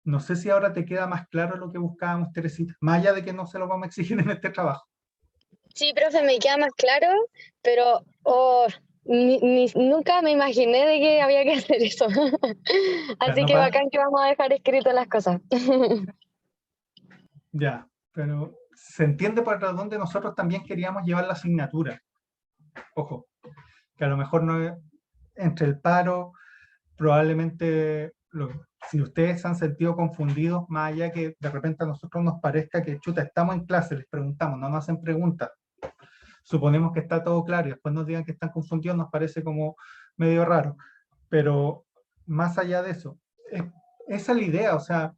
A: No sé si ahora te queda más claro lo que buscábamos, Teresita, más allá de que no se lo vamos a exigir en este trabajo.
D: Sí, profe, me queda más claro, pero nunca me imaginé de que había que hacer eso. Así
A: no
D: que
A: pasa.
D: bacán que vamos a dejar escritas las cosas.
A: Ya, pero se entiende por dónde nosotros también queríamos llevar la asignatura. Ojo, que a lo mejor no entre el paro, probablemente si ustedes se han sentido confundidos, más allá que de repente a nosotros nos parezca que chuta, estamos en clase, les preguntamos, no nos hacen preguntas. Suponemos que está todo claro y después nos digan que están confundidos, nos parece como medio raro. Pero más allá de eso, esa es la idea, o sea,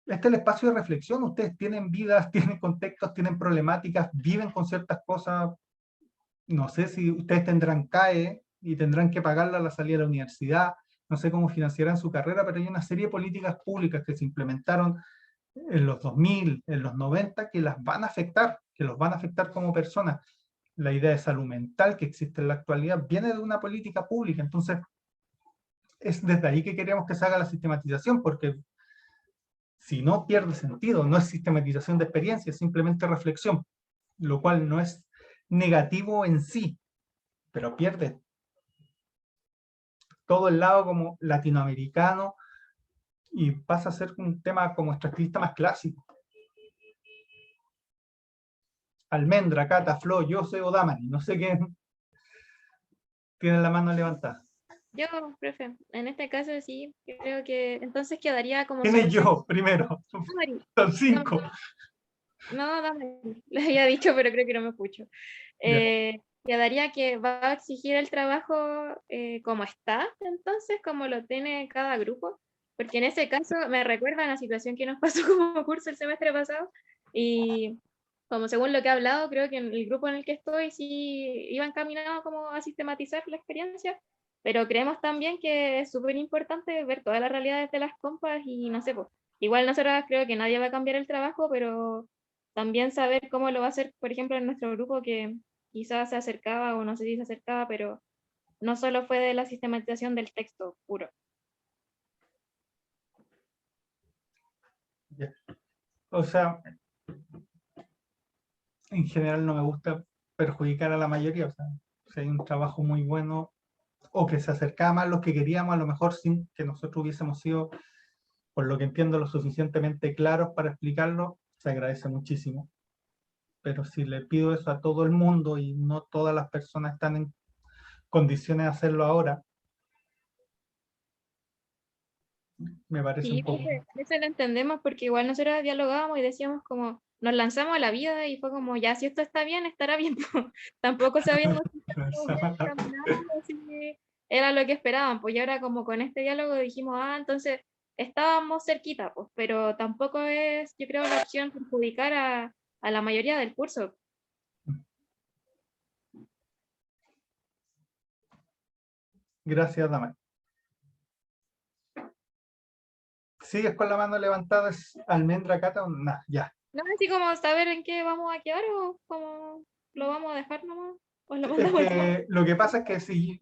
A: este es el espacio de reflexión, ustedes tienen vidas, tienen contextos, tienen problemáticas, viven con ciertas cosas, no sé si ustedes tendrán CAE y tendrán que pagarla a la salida de la universidad, no sé cómo financiarán su carrera, pero hay una serie de políticas públicas que se implementaron en los 2000, en los 90, que las van a afectar, que los van a afectar como personas. La idea de salud mental que existe en la actualidad viene de una política pública, entonces es desde ahí que queremos que se haga la sistematización, porque si no pierde sentido, no es sistematización de experiencia, es simplemente reflexión, lo cual no es negativo en sí, pero pierde todo el lado como latinoamericano y pasa a ser un tema como extractivista más clásico. Almendra, Cata, Flo, Jose o Damani, no sé quién tiene la mano levantada.
H: Yo, profe, en este caso sí, creo que entonces quedaría como
A: ¿Quién es
H: solución.
A: yo primero?
H: Damari.
A: Son 5.
H: No, dame, le había dicho, pero creo que no me escucho. Quedaría que va a exigir el trabajo como está, entonces, como lo tiene cada grupo, porque en ese caso me recuerda a la situación que nos pasó como curso el semestre pasado, y como según lo que he hablado, creo que en el grupo en el que estoy sí iba encaminado como a sistematizar la experiencia, pero creemos también que es súper importante ver todas las realidades de las compas y no sé, pues, igual nosotros creo que nadie va a cambiar el trabajo, pero también saber cómo lo va a hacer, por ejemplo, en nuestro grupo que quizás se acercaba o no sé si se acercaba, pero no solo fue de la sistematización del texto puro.
A: O sea, en general no me gusta perjudicar a la mayoría. O sea, si hay un trabajo muy bueno o que se acercaba más a los que queríamos, a lo mejor sin que nosotros hubiésemos sido, por lo que entiendo, lo suficientemente claros para explicarlo, se agradece muchísimo. Pero si le pido eso a todo el mundo y no todas las personas están en condiciones de hacerlo ahora, me parece
H: Sí,
A: un poco...
H: eso lo entendemos porque igual nosotros dialogábamos y decíamos como, nos lanzamos a la vida y fue como, ya, si esto está bien, estará bien. Tampoco sabíamos si estábamos bien encaminados, si era lo que esperaban, pues y ahora como con este diálogo dijimos, entonces estábamos cerquita, pues, pero tampoco es, yo creo, la opción perjudicar a la mayoría del curso.
A: Gracias, Dama. ¿Sigues con la mano levantada? ¿Es almendra, Cata o nada? Ya.
H: No, así como saber en qué vamos a quedar o cómo lo vamos a dejar nomás. O lo
A: Es
H: mandamos al
A: que lo que pasa es que si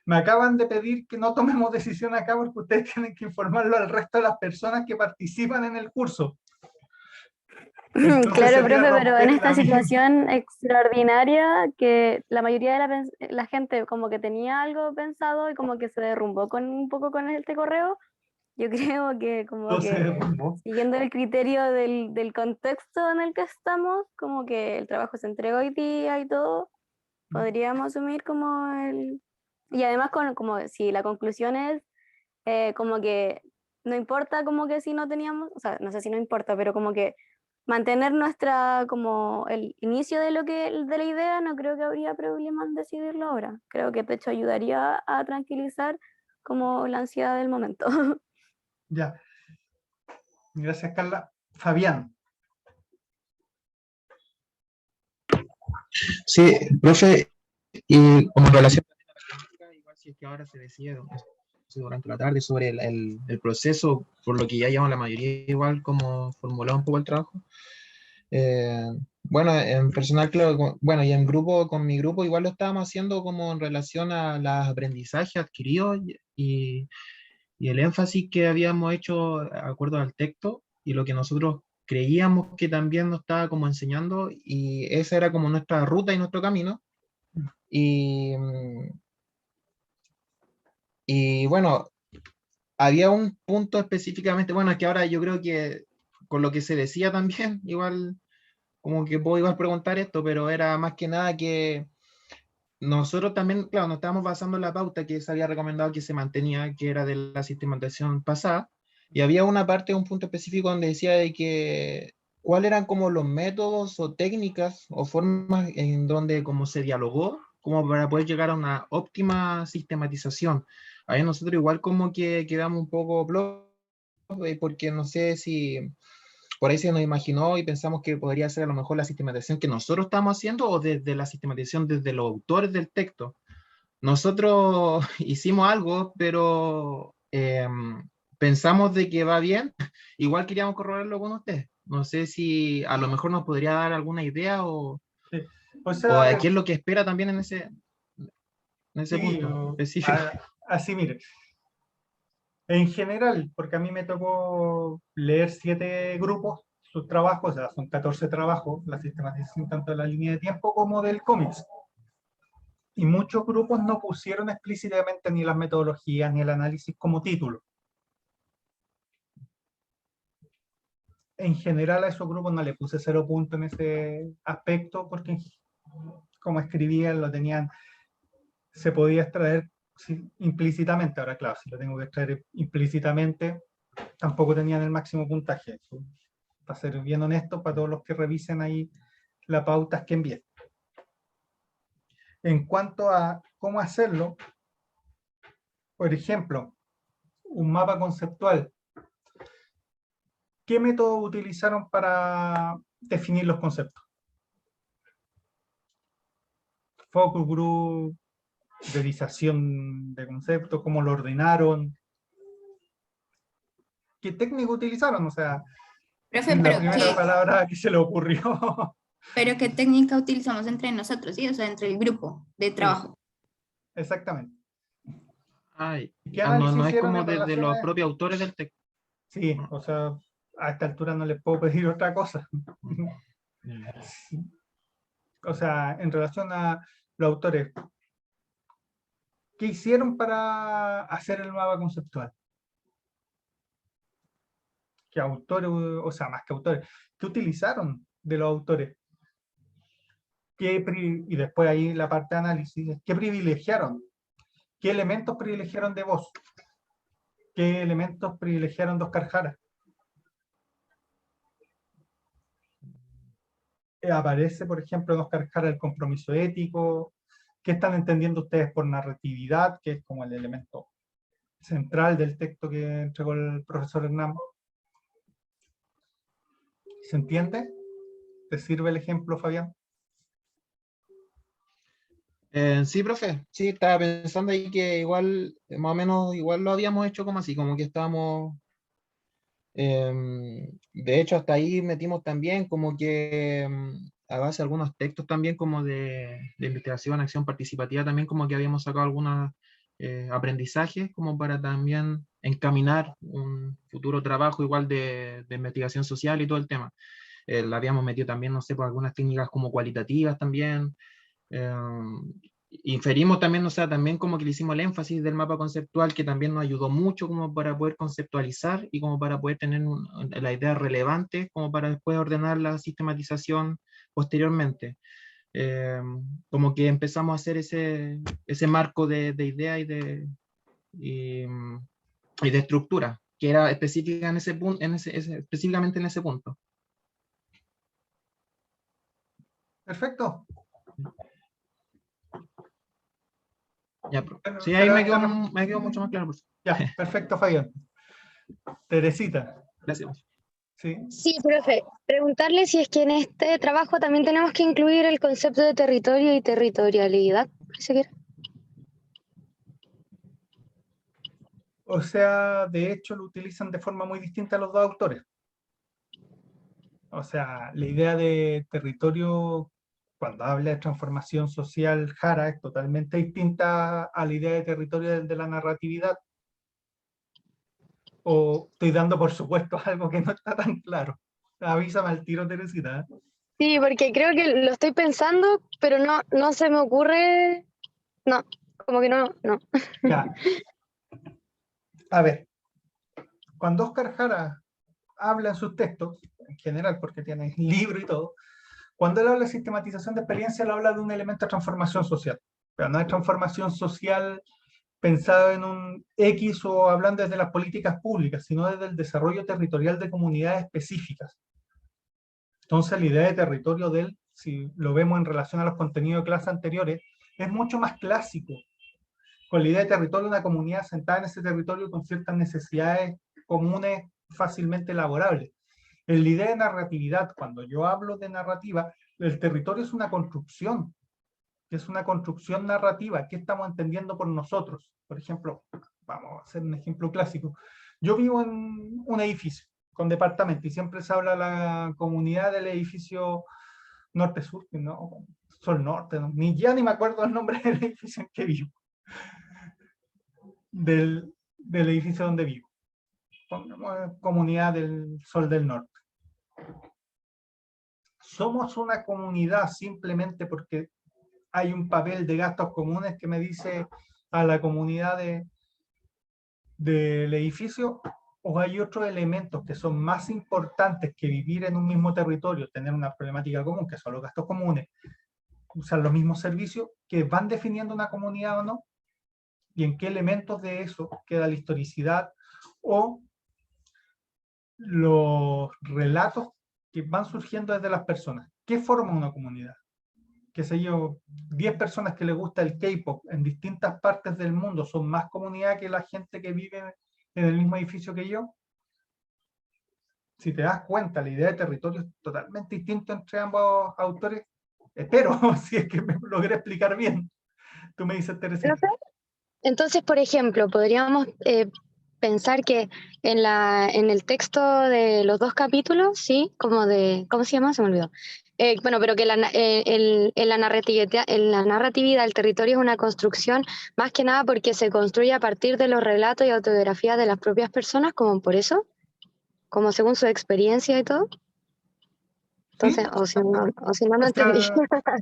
A: me acaban de pedir que no tomemos decisión acá porque ustedes tienen que informarlo al resto de las personas que participan en el curso. Entonces
D: Claro,
A: sería
D: profe, pero en
A: romper
D: esta
A: la misma.
D: situación extraordinaria que la mayoría de la gente como que tenía algo pensado y como que se derrumbó con un poco con este correo, yo creo que como
A: Entonces,
D: que
A: derrumbó.
D: siguiendo el criterio del contexto en el que estamos, como que el trabajo se entregó hoy día y todo, podríamos asumir como el... Y además como si la conclusión es como que no importa como que si no teníamos, o sea, no sé si no importa, pero como que mantener nuestra, como el inicio de de la idea, no creo que habría problema en decidirlo ahora. Creo que de hecho ayudaría a tranquilizar como la ansiedad del momento.
A: Ya. Gracias, Carla. Fabián.
I: Sí, profe, y como en relación a la temática, igual si es que ahora se decide durante la tarde sobre el proceso, por lo que ya llevamos la mayoría igual como formulado un poco el trabajo. Bueno, en personal, claro, bueno, y en grupo, con mi grupo igual lo estábamos haciendo como en relación a los aprendizajes adquiridos y el énfasis que habíamos hecho de acuerdo al texto y lo que nosotros creíamos que también nos estaba como enseñando y esa era como nuestra ruta y nuestro camino. Y, y bueno, había un punto específicamente, bueno, es que ahora yo creo que con lo que se decía también, igual como que puedo igual preguntar esto, pero era más que nada que nosotros también, claro, nos estábamos basando en la pauta que se había recomendado que se mantenía, que era de la sistematización pasada, y había una parte, un punto específico donde decía de que cuáles eran como los métodos o técnicas o formas en donde como se dialogó, como para poder llegar a una óptima sistematización. Ahí nosotros igual como que quedamos un poco porque no sé si por ahí se nos imaginó y pensamos que podría ser a lo mejor la sistematización que nosotros estamos haciendo o desde la sistematización desde los autores del texto. Nosotros hicimos algo, pero pensamos de que va bien. Igual queríamos corroborarlo con usted. No sé si a lo mejor nos podría dar alguna idea
A: Sí. O
I: o
A: sea,
I: de qué es lo que espera también en ese
A: sí,
I: punto específico.
A: así mire. En general, porque a mí me tocó leer 7 grupos, sus trabajos, o sea, son 14 trabajos, la sistematización tanto de la línea de tiempo como del cómics. Y muchos grupos no pusieron explícitamente ni las metodologías ni el análisis como título. En general a esos grupos no le puse 0 puntos en ese aspecto, porque como escribían, lo tenían, se podía extraer implícitamente. Ahora, claro, si lo tengo que extraer implícitamente, tampoco tenían el máximo puntaje. Para ser bien honesto, para todos los que revisen ahí las pautas que envié. En cuanto a cómo hacerlo, por ejemplo, un mapa conceptual. ¿Qué método utilizaron para definir los conceptos? Focus group, priorización de conceptos, cómo lo ordenaron. ¿Qué técnica utilizaron? O sea,
G: Profe,
A: la
G: pero
A: primera palabra que se le ocurrió.
G: pero ¿qué técnica utilizamos entre nosotros, sí? O sea, entre el grupo de trabajo.
A: Exactamente.
I: Ay,
A: ¿Qué
I: no,
A: análisis
I: no es
A: hicieron
I: como
A: en
I: desde
A: relación
I: los
A: a-
I: propios autores del texto.
A: Sí, o sea, a esta altura no les puedo pedir otra cosa. O sea, en relación a los autores, ¿qué hicieron para hacer el mapa conceptual? ¿Qué autores, o sea, más que autores, qué utilizaron de los autores? Y después ahí la parte de análisis, ¿qué privilegiaron? ¿Qué elementos privilegiaron de vos? ¿Qué elementos privilegiaron de Oscar Jara? Aparece, por ejemplo, en Oscar Jara el compromiso ético. ¿Qué están entendiendo ustedes por narratividad, que es como el elemento central del texto que entregó el profesor Hernán? ¿Se entiende? ¿Te sirve el ejemplo, Fabián?
I: Sí, profe, sí, estaba pensando ahí que igual, más o menos, igual lo habíamos hecho como así, como que estábamos, de hecho, hasta ahí metimos también como que a base de algunos textos también como de investigación, acción participativa, también como que habíamos sacado algunos aprendizajes como para también encaminar un futuro trabajo igual de investigación social y todo el tema. La habíamos metido también, no sé, por algunas técnicas como cualitativas también. Eh, Inferimos también, o sea, también como que le hicimos el énfasis del mapa conceptual, que también nos ayudó mucho como para poder conceptualizar y como para poder tener la idea relevante, como para después ordenar la sistematización posteriormente. Como que empezamos a hacer ese marco de idea y de estructura, que era específica en ese punto, específicamente en ese punto.
A: Perfecto.
I: Ya,
A: Bueno,
I: sí, ahí me
A: te-
I: quedó mucho más claro. Por favor.
A: Ya, perfecto, Fabián. Teresita.
I: Gracias.
A: ¿Sí?
D: Sí, profe, preguntarle si es que en este trabajo también tenemos que incluir el concepto de territorio y territorialidad. Parece que era.
A: O sea, de hecho lo utilizan de forma muy distinta los dos autores. O sea, la idea de territorio, cuando habla de transformación social, Jara es totalmente distinta a la idea de territorio de la narratividad. O estoy dando por supuesto algo que no está tan claro. Avísame al tiro, Teresita.
D: Sí, porque creo que lo estoy pensando, pero no se me ocurre. No, como que no.
A: Ya. A ver, cuando Oscar Jara habla en sus textos, en general, porque tiene libro y todo, cuando él habla de sistematización de experiencia, él habla de un elemento de transformación social. Pero no es transformación social pensado en un X o hablando desde las políticas públicas, sino desde el desarrollo territorial de comunidades específicas. Entonces, la idea de territorio de él, si lo vemos en relación a los contenidos de clase anteriores, es mucho más clásico. Con la idea de territorio, una comunidad sentada en ese territorio con ciertas necesidades comunes fácilmente elaborables. En la idea de narratividad, cuando yo hablo de narrativa, el territorio es una construcción narrativa. ¿Qué estamos entendiendo por nosotros? Por ejemplo, vamos a hacer un ejemplo clásico. Yo vivo en un edificio con departamento y siempre se habla de la comunidad del edificio norte-sur, no, Sol Norte, ¿no? Ni me acuerdo el nombre del edificio en que vivo, del edificio donde vivo. Comunidad del Sol del Norte. Somos una comunidad simplemente porque hay un papel de gastos comunes que me dice a la comunidad del edificio, o hay otros elementos que son más importantes que vivir en un mismo territorio, tener una problemática común, que son los gastos comunes, usar los mismos servicios, que van definiendo una comunidad o no, y en qué elementos de eso queda la historicidad o los relatos que van surgiendo desde las personas. ¿Qué forma una comunidad? Qué sé yo, 10 personas que les gusta el K-pop en distintas partes del mundo son más comunidad que la gente que vive en el mismo edificio que yo. Si te das cuenta, la idea de territorio es totalmente distinta entre ambos autores. Espero, si es que me logré explicar bien. Tú me dices, Teresita.
D: Entonces, por ejemplo, podríamos pensar que en el texto de los 2 capítulos, ¿sí? Como de, ¿cómo se llama? Se me olvidó. Bueno, pero que en la narratividad el territorio es una construcción más que nada porque se construye a partir de los relatos y autobiografías de las propias personas, como por eso, como según su experiencia y todo. Entonces,
A: ¿Sí?
D: o si no, no
A: O sea,
D: entendí.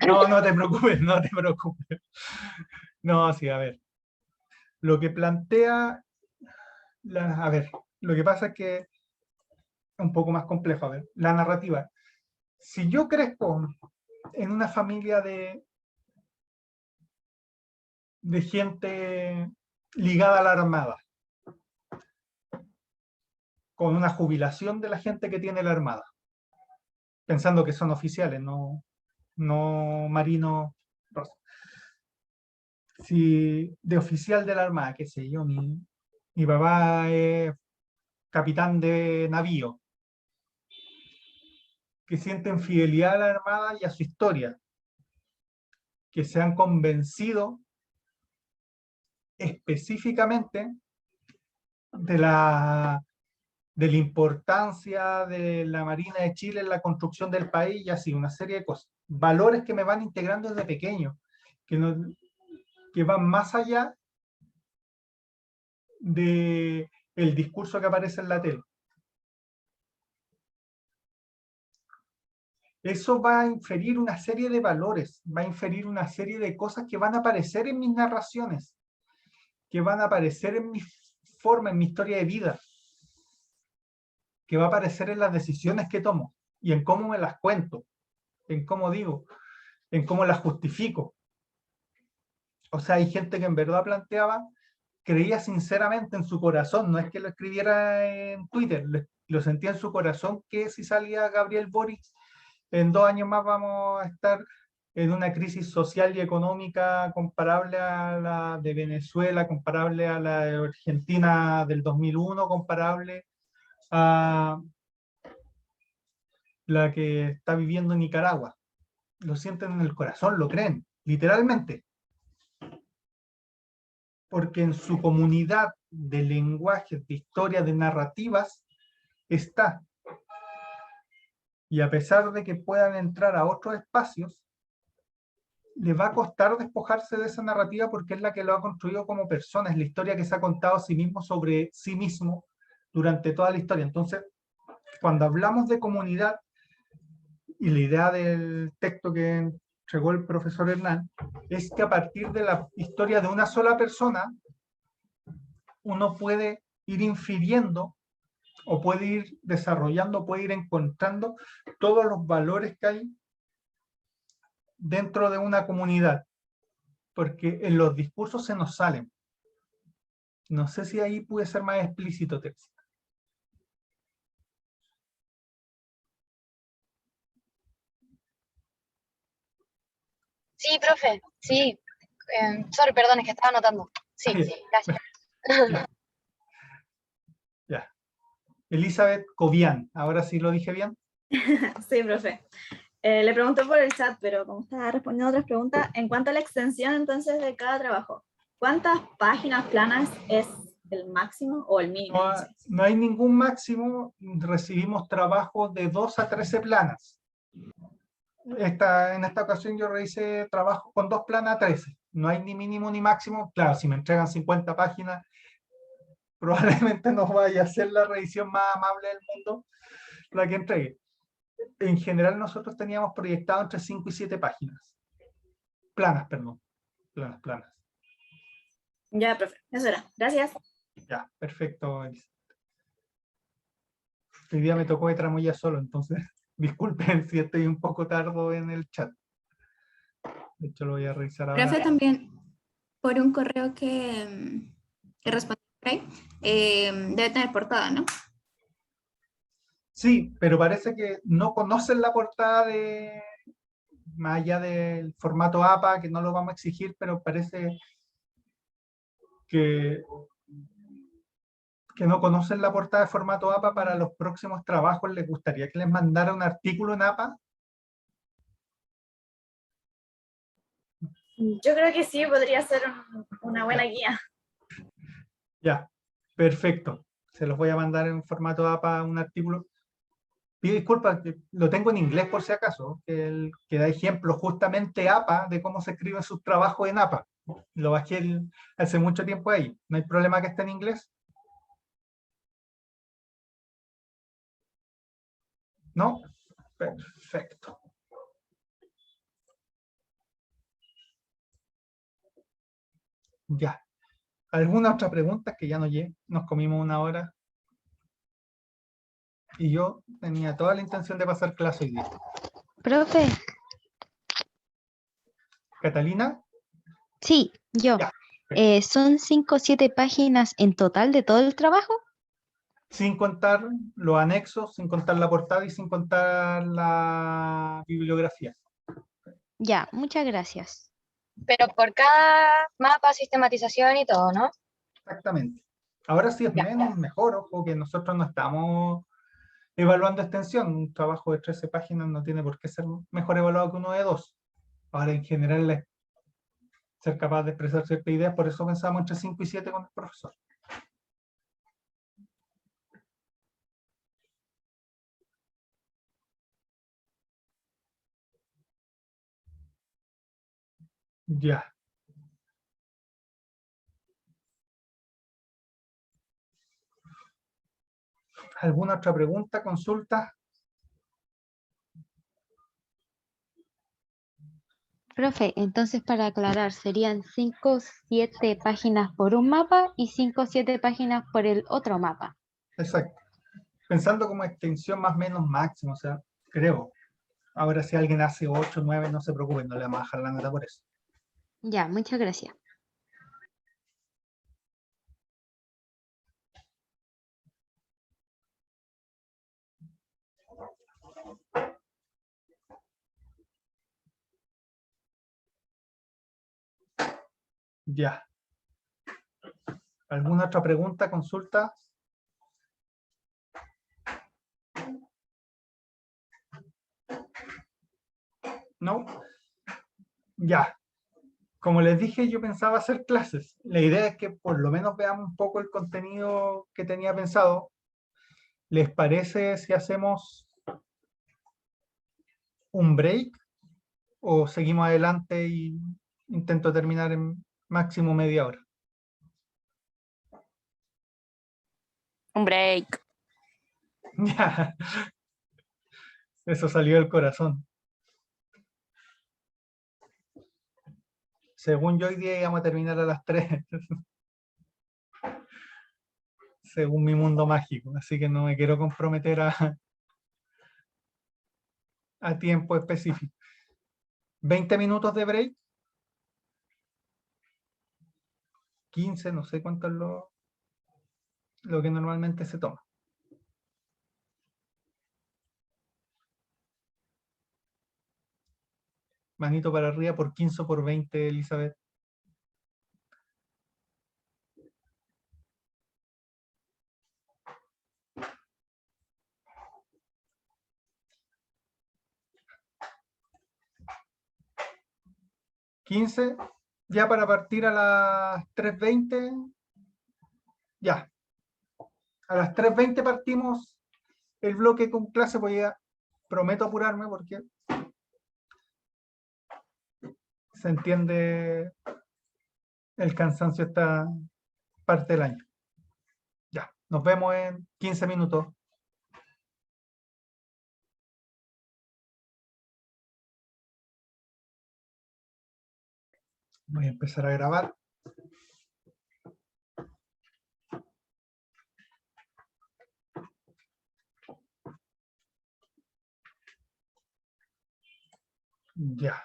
A: no, no te preocupes, no te preocupes. No, sí, a ver. Lo que plantea, a ver, lo que pasa es que es un poco más complejo, a ver, la narrativa. Si yo crezco en una familia de gente ligada a la Armada, con una jubilación de la gente que tiene la Armada, pensando que son oficiales, no marinos. Si de oficial de la Armada, qué sé yo, mi papá es capitán de navío, que sienten fidelidad a la Armada y a su historia, que se han convencido específicamente de la importancia de la Marina de Chile en la construcción del país y así, una serie de cosas. Valores que me van integrando desde pequeño, que van más allá de el discurso que aparece en la tele. Eso va a inferir una serie de valores, va a inferir una serie de cosas que van a aparecer en mis narraciones, que van a aparecer en mi forma, en mi historia de vida, que va a aparecer en las decisiones que tomo y en cómo me las cuento, en cómo digo, en cómo las justifico. O sea, hay gente que en verdad planteaba, creía sinceramente en su corazón, no es que lo escribiera en Twitter, lo sentía en su corazón que si salía Gabriel Boric, en 2 años más vamos a estar en una crisis social y económica comparable a la de Venezuela, comparable a la de Argentina del 2001, comparable a la que está viviendo Nicaragua. Lo sienten en el corazón, lo creen, literalmente. Porque en su comunidad de lenguajes, de historias, de narrativas, está. Y a pesar de que puedan entrar a otros espacios, les va a costar despojarse de esa narrativa porque es la que lo ha construido como persona, es la historia que se ha contado a sí mismo sobre sí mismo durante toda la historia. Entonces, cuando hablamos de comunidad, y la idea del texto que entregó el profesor Hernán, es que a partir de la historia de una sola persona, uno puede ir infiriendo o puede ir desarrollando, puede ir encontrando todos los valores que hay dentro de una comunidad, porque en los discursos se nos salen. No sé si ahí pude ser más explícito, Tex.
D: Sí, profe, sí. Sorry, perdón, es que estaba anotando. Sí, gracias.
A: Ya. Elizabeth Cobian, ahora sí lo dije bien.
J: Sí, profe. Le pregunto por el chat, pero como estaba respondiendo a otras preguntas, en cuanto a la extensión entonces de cada trabajo, ¿cuántas páginas planas es el máximo o el mínimo?
A: No, no hay ningún máximo, recibimos trabajos de 2 a 13 planas. En esta ocasión yo revisé trabajo con 2 planas a 13. No hay ni mínimo ni máximo. Claro, si me entregan 50 páginas, probablemente no vaya a ser la revisión más amable del mundo la que entregue. En general nosotros teníamos proyectado entre 5 y 7 páginas. planas, perdón. Planas.
J: Ya, profe, eso era. Gracias.
A: Ya, perfecto. Elisa. Hoy día me tocó de tramoya solo, entonces disculpen si estoy un poco tardo en el chat. De hecho, lo voy a revisar ahora.
G: Profe, también por un correo que respondí por ahí, debe tener portada, ¿no?
A: Sí, pero parece que no conocen la portada más allá del formato APA, que no lo vamos a exigir, pero parece que no conocen la portada de formato APA para los próximos trabajos. ¿Les gustaría que les mandara un artículo en APA?
J: Yo creo que sí, podría ser una buena guía.
A: Ya, perfecto. Se los voy a mandar en formato APA un artículo. Pido disculpas, que lo tengo en inglés por si acaso, que da ejemplo justamente APA de cómo se escriben sus trabajos en APA. Lo bajé hace mucho tiempo ahí. ¿No hay problema que esté en inglés? ¿No? Perfecto. Ya. ¿Alguna otra pregunta? Que ya nos comimos una hora. Y yo tenía toda la intención de pasar clase hoy día.
D: Profe,
A: ¿Catalina?
K: Sí, yo.
A: Ya.
K: ¿Son 5 o 7 páginas en total de todo el trabajo?
A: Sin contar los anexos, sin contar la portada y sin contar la bibliografía.
K: Ya, muchas gracias.
D: Pero por cada mapa, sistematización y todo, ¿no?
A: Exactamente. Ahora sí es
D: Ya.
A: menos, mejor, ojo, que nosotros no estamos evaluando extensión. Un trabajo de 13 páginas no tiene por qué ser mejor evaluado que uno de 2. Ahora, en general, ser capaz de expresar cierta idea, por eso pensamos entre 5 y 7 con el profesor. Ya. ¿Alguna otra pregunta, consulta?
K: Profe, entonces para aclarar, serían 5 o 7 páginas por un mapa y 5 o 7 páginas por el otro mapa.
A: Exacto. Pensando como extensión más o menos máximo, o sea, creo. Ahora si alguien hace 8, 9, no se preocupen, no le vamos a bajar la nota por eso.
K: Ya, muchas gracias.
A: Ya. ¿Alguna otra pregunta, consulta? ¿No? Ya. Como les dije, yo pensaba hacer clases. La idea es que por lo menos veamos un poco el contenido que tenía pensado. ¿Les parece si hacemos un break o seguimos adelante y intento terminar en máximo media hora?
L: Un break.
A: Ya. Eso salió del corazón. Según yo hoy día íbamos a terminar a las 3. Según mi mundo mágico. Así que no me quiero comprometer a tiempo específico. 20 minutos de break. 15, no sé cuánto es lo que normalmente se toma. Manito para arriba por 15 o por 20, Elizabeth. ¿15? Ya para partir a las 3:20. Ya. A las 3:20 partimos el bloque con clase. Voy a, prometo apurarme porque se entiende el cansancio esta parte del año. Ya, nos vemos en 15 minutos. Voy a empezar a grabar. Ya.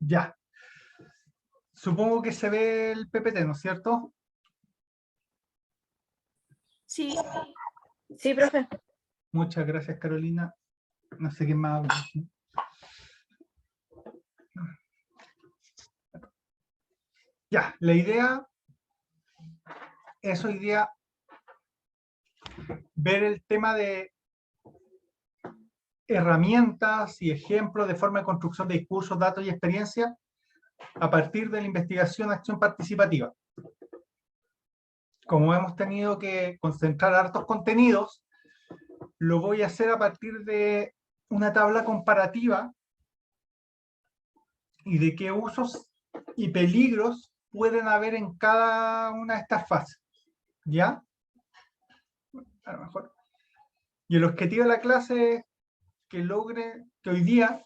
A: Ya. Supongo que se ve el PPT, ¿no es cierto?
J: Sí. Sí, profe.
A: Muchas gracias, Carolina. No sé qué más habla. Ya, la idea es hoy día ver el tema de herramientas y ejemplos de forma de construcción de discursos, datos y experiencias a partir de la investigación acción participativa. Como hemos tenido que concentrar hartos contenidos, lo voy a hacer a partir de una tabla comparativa y de qué usos y peligros pueden haber en cada una de estas fases. ¿Ya? A lo mejor. Y el objetivo de la clase es que logre que hoy día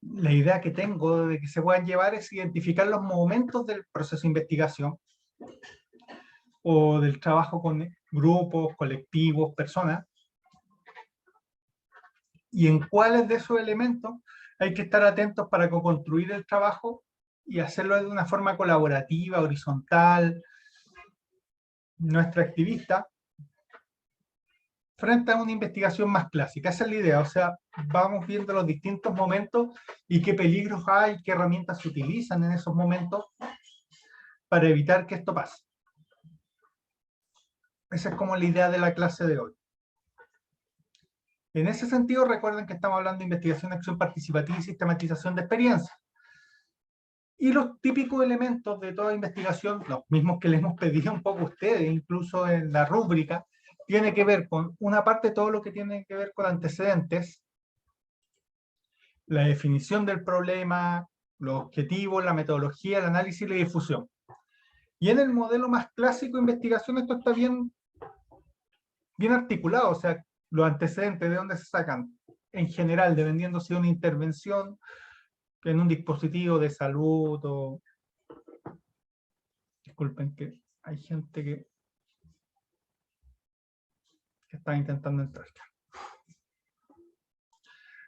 A: la idea que tengo de que se puedan llevar es identificar los momentos del proceso de investigación o del trabajo con grupos, colectivos, personas, y en cuáles de esos elementos hay que estar atentos para construir el trabajo y hacerlo de una forma colaborativa, horizontal, no extractivista, frente a una investigación más clásica. Esa es la idea, o sea, vamos viendo los distintos momentos y qué peligros hay, qué herramientas se utilizan en esos momentos para evitar que esto pase. Esa es como la idea de la clase de hoy. En ese sentido, recuerden que estamos hablando de investigación, acción participativa y sistematización de experiencias. Y los típicos elementos de toda investigación, los mismos que les hemos pedido un poco a ustedes, incluso en la rúbrica, tiene que ver con una parte, todo lo que tiene que ver con antecedentes, la definición del problema, los objetivos, la metodología, el análisis y la difusión. Y en el modelo más clásico de investigación esto está bien articulado, o sea, los antecedentes, ¿de dónde se sacan? En general, dependiendo si es una intervención en un dispositivo de salud o... Disculpen que hay gente que está intentando entrar.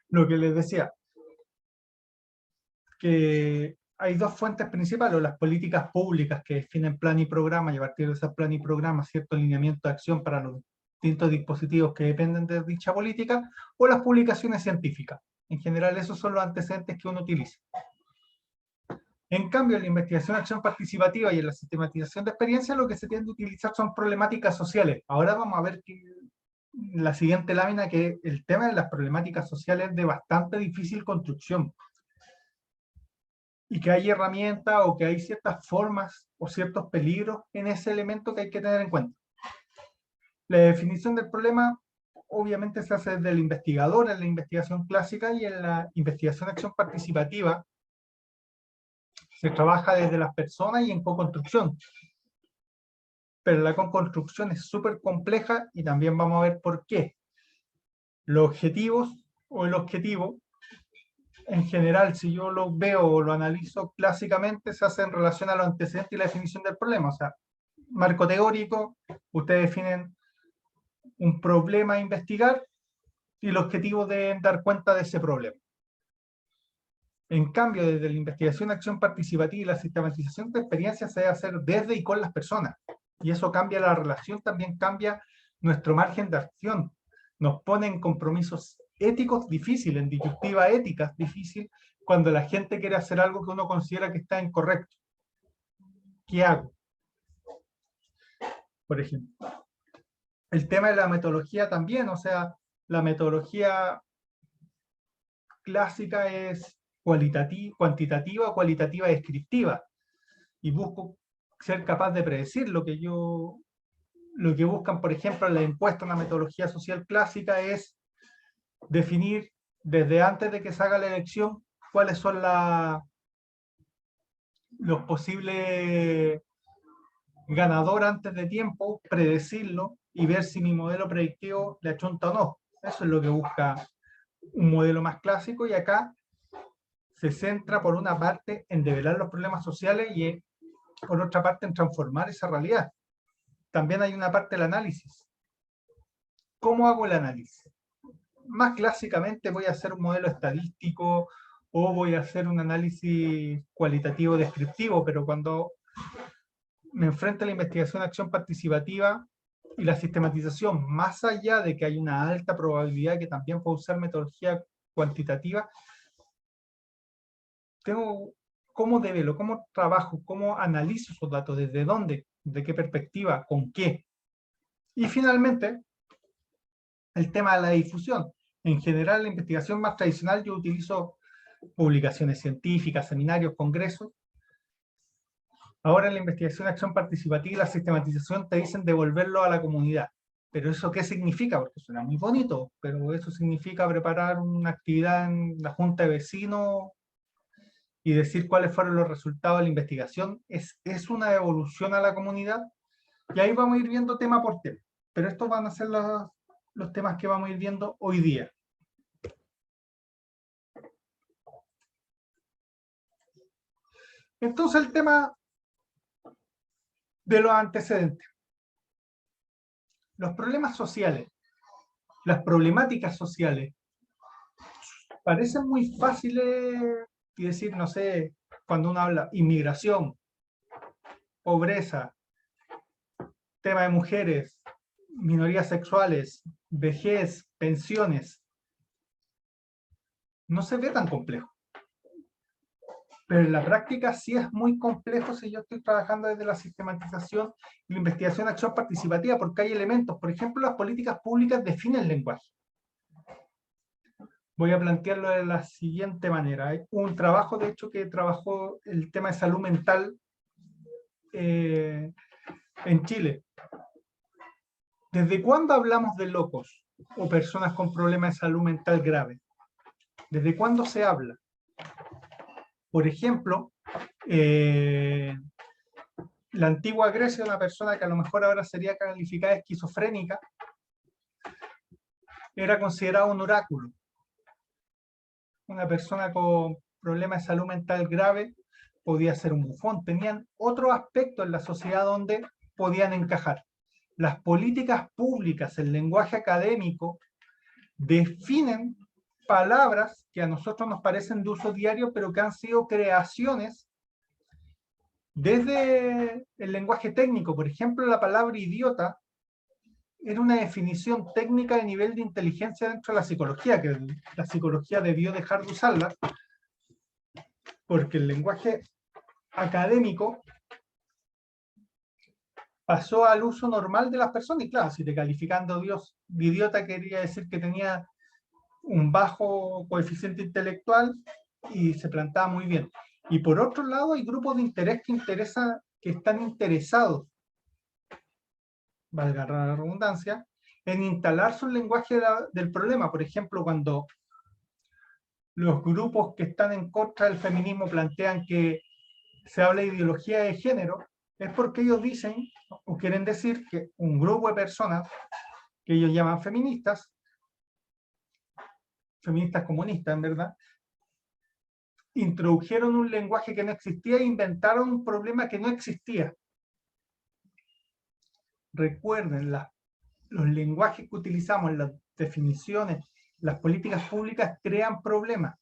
A: Lo que les decía, que hay dos fuentes principales, o las políticas públicas que definen plan y programa, y a partir de esos plan y programa, cierto alineamiento de acción para los distintos dispositivos que dependen de dicha política, o las publicaciones científicas. En general, esos son los antecedentes que uno utiliza. En cambio, en la investigación acción participativa y en la sistematización de experiencias, lo que se tiende a utilizar son problemáticas sociales. Ahora vamos a ver que la siguiente lámina, que el tema de las problemáticas sociales es de bastante difícil construcción. Y que hay herramientas o que hay ciertas formas o ciertos peligros en ese elemento que hay que tener en cuenta. La definición del problema obviamente se hace desde el investigador en la investigación clásica, y en la investigación acción participativa se trabaja desde las personas y en co-construcción. Pero la co-construcción es súper compleja y también vamos a ver por qué. Los objetivos o el objetivo, en general, si yo lo veo o lo analizo clásicamente, se hace en relación a los antecedentes y la definición del problema. O sea, marco teórico, ustedes definen un problema a investigar y el objetivo de dar cuenta de ese problema. En cambio, desde la investigación, acción participativa y la sistematización de experiencias se debe hacer desde y con las personas. Y eso cambia la relación, también cambia nuestro margen de acción. Nos pone en compromisos éticos difíciles, en disyuntiva ética difícil, cuando la gente quiere hacer algo que uno considera que está incorrecto. ¿Qué hago? Por ejemplo. El tema de la metodología también, o sea, la metodología clásica es cuantitativa o cualitativa descriptiva, y busco ser capaz de predecir lo que buscan, por ejemplo, en la encuesta, una metodología social clásica es definir desde antes de que se haga la elección cuáles son los posibles ganadores antes de tiempo, predecirlo y ver si mi modelo predictivo le achunta o no. Eso es lo que busca un modelo más clásico, y acá se centra por una parte en develar los problemas sociales y por otra parte en transformar esa realidad. También hay una parte del análisis. ¿Cómo hago el análisis? Más clásicamente voy a hacer un modelo estadístico o voy a hacer un análisis cualitativo descriptivo, pero cuando me enfrento a la investigación de acción participativa y la sistematización, más allá de que hay una alta probabilidad que también puedo usar metodología cuantitativa, tengo cómo develo, cómo trabajo, cómo analizo esos datos, desde dónde, de qué perspectiva, con qué. Y finalmente, el tema de la difusión. En general, en la investigación más tradicional yo utilizo publicaciones científicas, seminarios, congresos. Ahora en la investigación de acción participativa y la sistematización te dicen devolverlo a la comunidad. ¿Pero eso qué significa? Porque suena muy bonito, pero eso significa preparar una actividad en la junta de vecinos y decir cuáles fueron los resultados de la investigación. ¿Es una devolución a la comunidad? Y ahí vamos a ir viendo tema por tema. Pero estos van a ser los temas que vamos a ir viendo hoy día. Entonces el tema de los antecedentes. Los problemas sociales, las problemáticas sociales, parecen muy fáciles y decir, no sé, cuando uno habla inmigración, pobreza, tema de mujeres, minorías sexuales, vejez, pensiones, no se ve tan complejo. Pero en la práctica sí es muy complejo si yo estoy trabajando desde la sistematización y la investigación de acción participativa, porque hay elementos. Por ejemplo, las políticas públicas definen el lenguaje. Voy a plantearlo de la siguiente manera. Hay un trabajo, de hecho, que trabajó el tema de salud mental en Chile. ¿Desde cuándo hablamos de locos o personas con problemas de salud mental grave? ¿Desde cuándo se habla? Por ejemplo, la antigua Grecia, una persona que a lo mejor ahora sería calificada esquizofrénica, era considerada un oráculo. Una persona con problemas de salud mental grave podía ser un bufón. Tenían otro aspecto en la sociedad donde podían encajar. Las políticas públicas, el lenguaje académico, definen palabras que a nosotros nos parecen de uso diario, pero que han sido creaciones desde el lenguaje técnico. Por ejemplo, la palabra idiota era una definición técnica de nivel de inteligencia dentro de la psicología, que la psicología debió dejar de usarla, porque el lenguaje académico pasó al uso normal de las personas, y claro, si te calificando de idiota quería decir que tenía un bajo coeficiente intelectual y se plantaba muy bien. Y por otro lado hay grupos de interés que están interesados, valga la redundancia, en instalarse un lenguaje del problema. Por ejemplo, cuando los grupos que están en contra del feminismo plantean que se habla de ideología de género, es porque ellos dicen o quieren decir que un grupo de personas que ellos llaman feministas comunistas en verdad, introdujeron un lenguaje que no existía e inventaron un problema que no existía. Recuerden, los lenguajes que utilizamos, las definiciones, las políticas públicas crean problemas.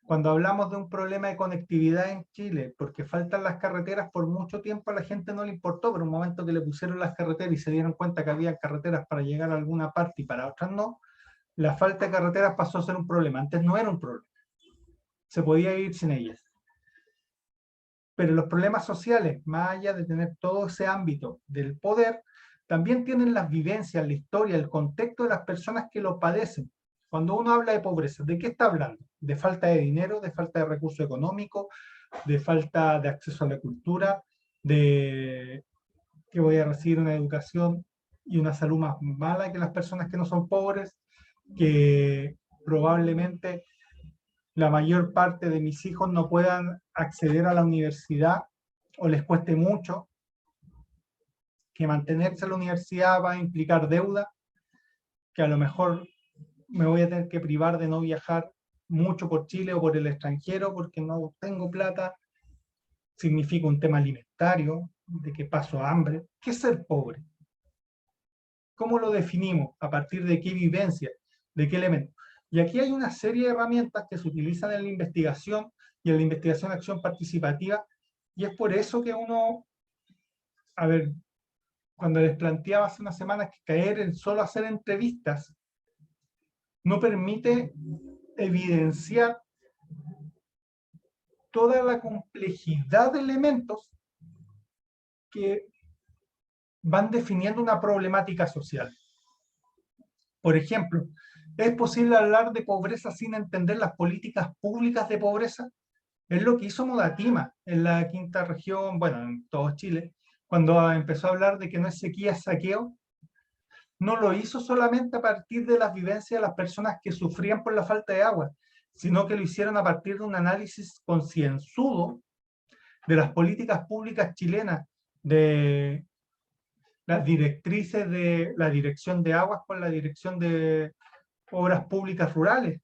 A: Cuando hablamos de un problema de conectividad en Chile, porque faltan las carreteras, por mucho tiempo a la gente no le importó, pero un momento que le pusieron las carreteras y se dieron cuenta que había carreteras para llegar a alguna parte y para otras no, la falta de carreteras pasó a ser un problema. Antes no era un problema. Se podía ir sin ellas. Pero los problemas sociales, más allá de tener todo ese ámbito del poder, también tienen las vivencias, la historia, el contexto de las personas que lo padecen. Cuando uno habla de pobreza, ¿de qué está hablando? De falta de dinero, de falta de recursos económicos, de falta de acceso a la cultura, de que voy a recibir una educación y una salud más mala que las personas que no son pobres, que probablemente la mayor parte de mis hijos no puedan acceder a la universidad o les cueste mucho, que mantenerse en la universidad va a implicar deuda, que a lo mejor me voy a tener que privar de no viajar mucho por Chile o por el extranjero porque no tengo plata, significa un tema alimentario, de que paso hambre. ¿Qué es ser pobre? ¿Cómo lo definimos? ¿A partir de qué vivencia? ¿De qué elemento? Y aquí hay una serie de herramientas que se utilizan en la investigación y en la investigación de acción participativa, y es por eso que uno, a ver, cuando les planteaba hace unas semanas que caer en solo hacer entrevistas no permite evidenciar toda la complejidad de elementos que van definiendo una problemática social. Por ejemplo, ¿es posible hablar de pobreza sin entender las políticas públicas de pobreza? Es lo que hizo Modatima en la quinta región, bueno, en todo Chile, cuando empezó a hablar de que no es sequía, es saqueo. No lo hizo solamente a partir de las vivencias de las personas que sufrían por la falta de agua, sino que lo hicieron a partir de un análisis concienzudo de las políticas públicas chilenas, de las directrices de la Dirección de Aguas con la Dirección de Obras Públicas Rurales.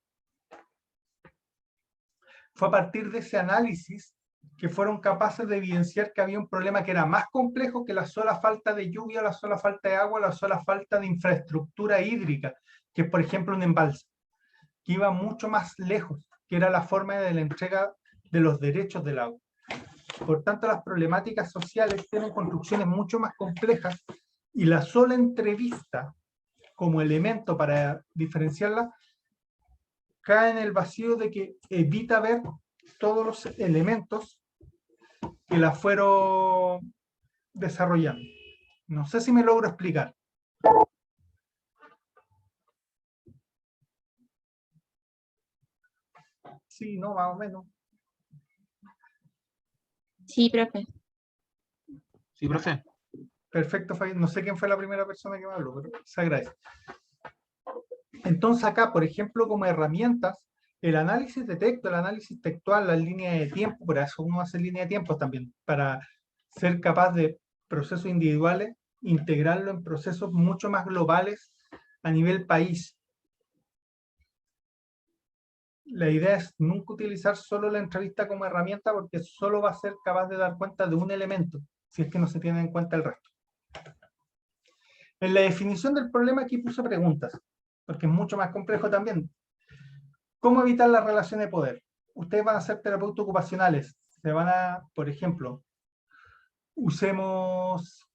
A: Fue a partir de ese análisis que fueron capaces de evidenciar que había un problema que era más complejo que la sola falta de lluvia, la sola falta de agua, la sola falta de infraestructura hídrica, que es por ejemplo un embalse, que iba mucho más lejos, que era la forma de la entrega de los derechos del agua. Por tanto, las problemáticas sociales tienen construcciones mucho más complejas y la sola entrevista como elemento para diferenciarla cae en el vacío de que evita ver todos los elementos que la fueron desarrollando. No sé si me logro explicar. Sí, no, más o menos.
G: Sí, profe.
I: Sí, profe.
A: Perfecto, Fabi. No sé quién fue la primera persona que me habló, pero se agradece. Entonces acá, por ejemplo, como herramientas, el análisis de texto, el análisis textual, las líneas de tiempo, por eso uno hace línea de tiempo también, para ser capaz de procesos individuales, integrarlo en procesos mucho más globales a nivel país. La idea es nunca utilizar solo la entrevista como herramienta porque solo va a ser capaz de dar cuenta de un elemento, si es que no se tiene en cuenta el resto. En la definición del problema aquí puse preguntas, porque es mucho más complejo también. ¿Cómo evitar la relación de poder? Ustedes van a ser terapeutas ocupacionales. Se van a, por ejemplo, usemos